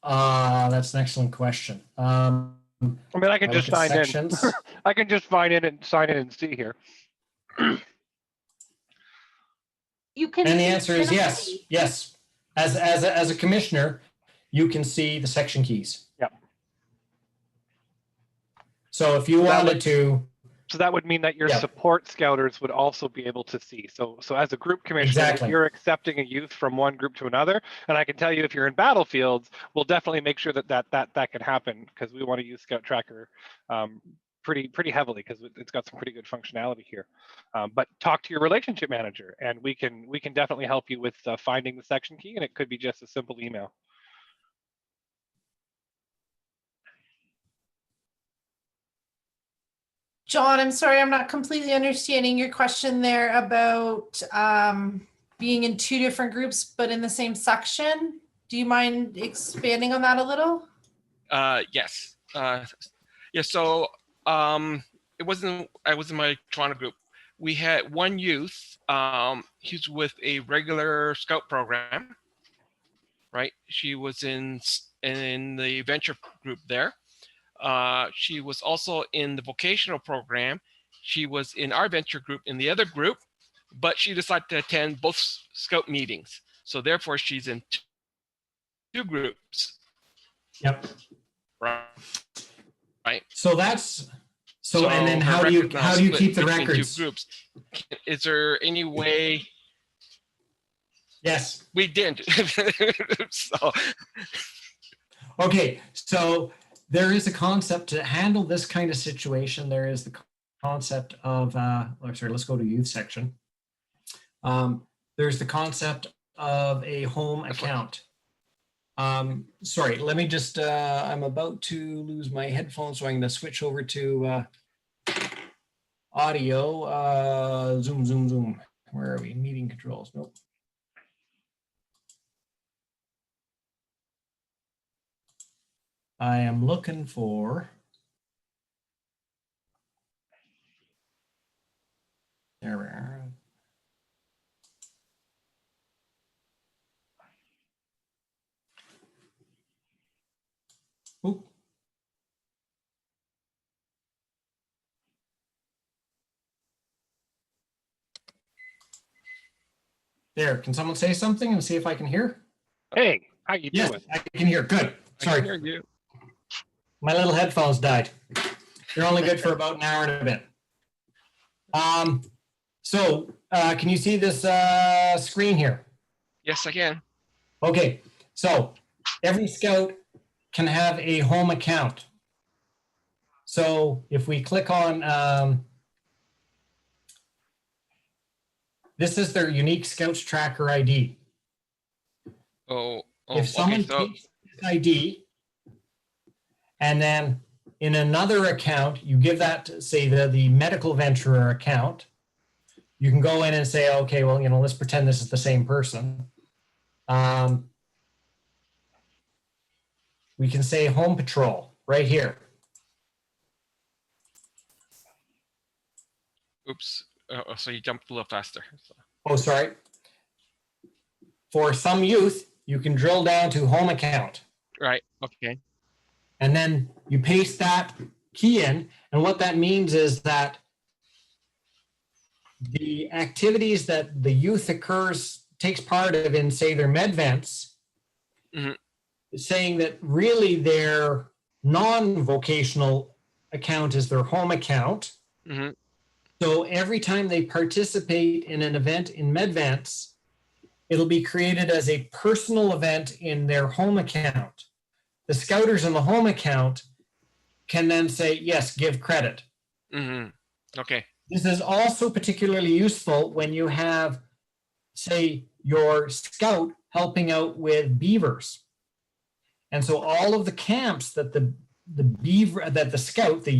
That's an excellent question.
I mean, I can just sign in. I can just sign in and see here.
You can.
And the answer is yes, yes. As a commissioner, you can see the section keys.
Yep.
So if you wanted to.
So that would mean that your support scouters would also be able to see. So as a group commissioner,
exactly.
If you're accepting a youth from one group to another, and I can tell you if you're in battlefields, we'll definitely make sure that can happen, because we want to use ScoutsTracker pretty heavily, because it's got some pretty good functionality here. But talk to your relationship manager, and we can definitely help you with finding the section key, and it could be just a simple email.
John, I'm sorry, I'm not completely understanding your question there about being in two different groups, but in the same section. Do you mind expanding on that a little?
Yes. Yeah, so it wasn't, I was in my Toronto group. We had one youth, he's with a regular scout program, right? She was in the venture group there. She was also in the vocational program. She was in our venture group in the other group, but she decided to attend both scout meetings. So therefore she's in two groups.
Yep.
Right.
So that's, so and then how do you keep the records?
Two groups. Is there any way?
Yes.
We didn't. So.
Okay, so there is a concept to handle this kind of situation. There is the concept of, sorry, let's go to youth section. There's the concept of a home account. Sorry, let me just, I'm about to lose my headphones, so I'm going to switch over to audio. Zoom. Where are we? Meeting controls. Nope. I am looking for. There we are. Ooh. There, can someone say something and see if I can hear?
Hey, how you
yes,
doing?
I can hear. Good. Sorry.
I can hear you.
My little headphones died. They're only good for about an hour and a bit. Can you see this screen here?
Yes, I can.
Okay, so every scout can have a home account. So if we click on, this is their unique ScoutsTracker ID. If someone
okay. So
takes this ID and then in another account, you give that to, say, the medical venturer account, you can go in and say, okay, well, let's pretend this is the same person. We can say home patrol right here.
oops. So you jumped a little faster. So.
Oh, sorry. For some youth, you can drill down to home account.
Right. Okay.
And then you paste that key in. And what that means is that the activities that the youth takes part of in, say, their med vents, saying that really their non-vocational account is their home account. So every time they participate in an event in MedVents, it'll be created as a personal event in their home account. The scouters in the home account can then say, yes, give credit.
Okay.
This is also particularly useful when you have, say, your scout helping out with beavers. And so all of the camps that the scout, the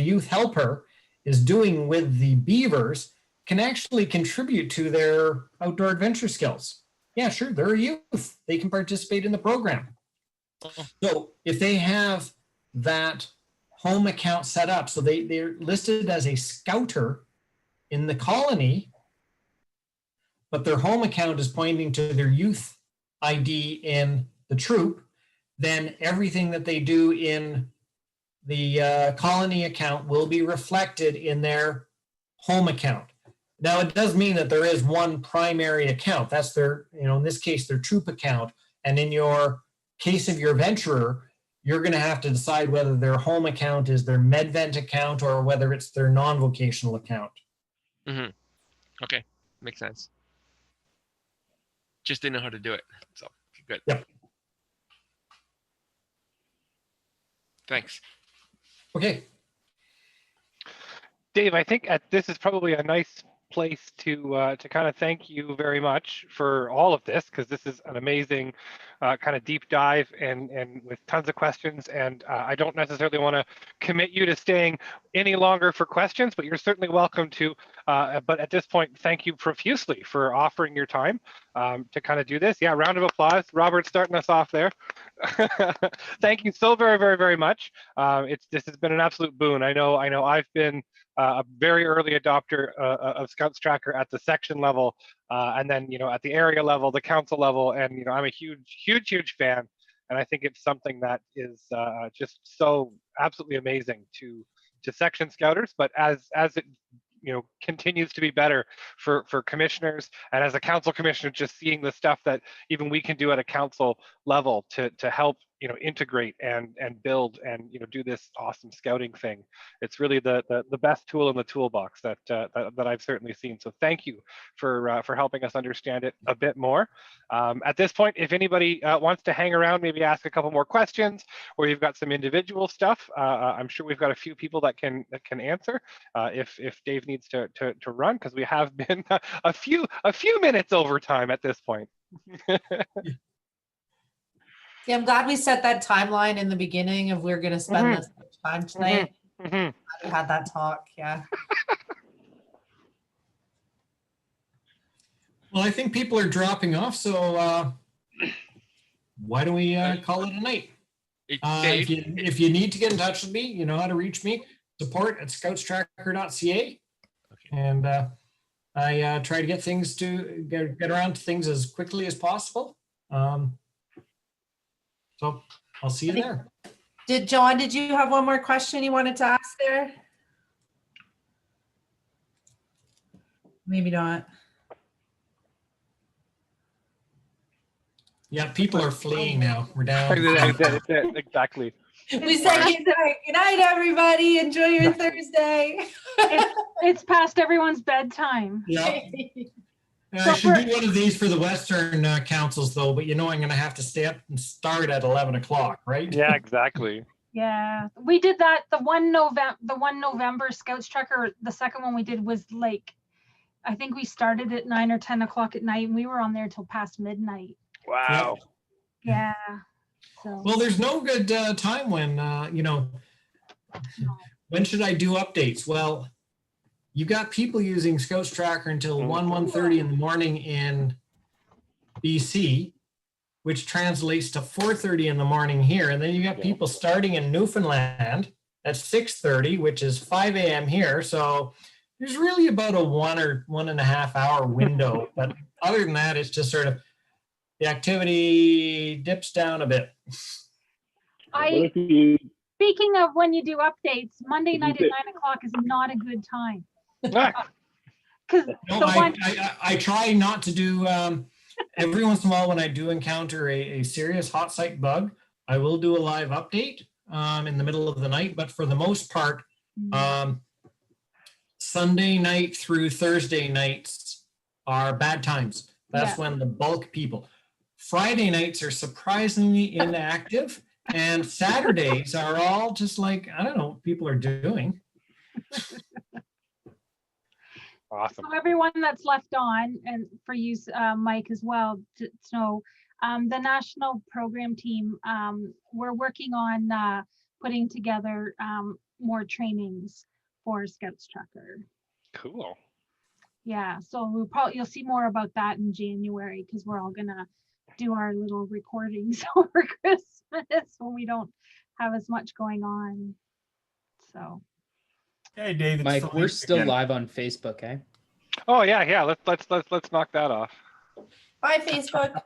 youth helper is doing with the beavers can actually contribute to their outdoor adventure skills. Yeah, sure, they're a youth. They can participate in the program. So if they have that home account set up, so they're listed as a scouter in the colony, but their home account is pointing to their youth ID in the troop, then everything that they do in the colony account will be reflected in their home account. Now, it does mean that there is one primary account. That's their, in this case, their troop account. And in your case of your venturer, you're going to have to decide whether their home account is their MedVent account or whether it's their non-vocational account.
Okay, makes sense. Just didn't know how to do it. So, good.
Yep.
Thanks.
Okay.
Dave, I think this is probably a nice place to kind of thank you very much for all of this, because this is an amazing kind of deep dive and with tons of questions. And I don't necessarily want to commit you to staying any longer for questions, but you're certainly welcome to. But at this point, thank you profusely for offering your time to kind of do this. Yeah, round of applause. Robert's starting us off there. Thank you so very, very, very much. This has been an absolute boon. I know I've been a very early adopter of ScoutsTracker at the section level, and then at the area level, the council level, and I'm a huge fan, and I think it's something that is just so absolutely amazing to section scouters. But as it continues to be better for commissioners, and as a council commissioner, just seeing the stuff that even we can do at a council level to help integrate and build and do this awesome scouting thing. It's really the best tool in the toolbox that I've certainly seen. So thank you for helping us understand it a bit more. At this point, if anybody wants to hang around, maybe ask a couple more questions, or you've got some individual stuff, I'm sure we've got a few people that can answer. If Dave needs to run, because we have been a few minutes over time at this point.
Yeah, I'm glad we set that timeline in the beginning of we're going to spend this much time tonight. Glad we had that talk. Yeah.
Well, I think people are dropping off, so why don't we call it a night? If you need to get in touch with me, you know how to reach me. Support at ScoutsTracker.ca, and I try to get things to get around to things as quickly as possible. So I'll see you there.
John, did you have one more question you wanted to ask there? Maybe not.
Yeah, people are fleeing now. We're down.
Exactly.
We said good night, everybody. Enjoy your Thursday.
It's past everyone's bedtime.
Yeah. I should do one of these for the Western councils though, but you know I'm going to have to stay up and start at 11 o'clock, right?
Yeah, exactly.
Yeah, we did that. The one November ScoutsTracker. The second one we did was like, I think we started at 9 or 10 o'clock at night, and we were on there till past midnight.
Wow.
Yeah. So.
Well, there's no good time when when should I do updates? Well, you got people using ScoutsTracker until 1:30 in the morning in BC, which translates to 4:30 in the morning here. And then you got people starting in Newfoundland at 6:30, which is 5 a.m. here. So there's really about a 1 or 1.5 hour window. But other than that, it's just sort of the activity dips down a bit.
Speaking of when you do updates, Monday night at 9 o'clock is not a good time. Because
I try not to do every once in a while when I do encounter a serious hot site bug, I will do a live update in the middle of the night. But for the most part, Sunday night through Thursday nights are bad times. That's when the bulk people. Friday nights are surprisingly inactive, and Saturdays are all just like, I don't know what people are doing.
Awesome.
So everyone that's left on, and for you, Mike, as well, to know, the national program team, we're working on putting together more trainings for ScoutsTracker.
Cool.
Yeah, so you'll see more about that in January, because we're all gonna do our little recordings over Christmas when we don't have as much going on. So.
Hey, David.
Mike, we're still live on Facebook, eh?
Oh yeah. Let's knock that off.
Bye, Facebook.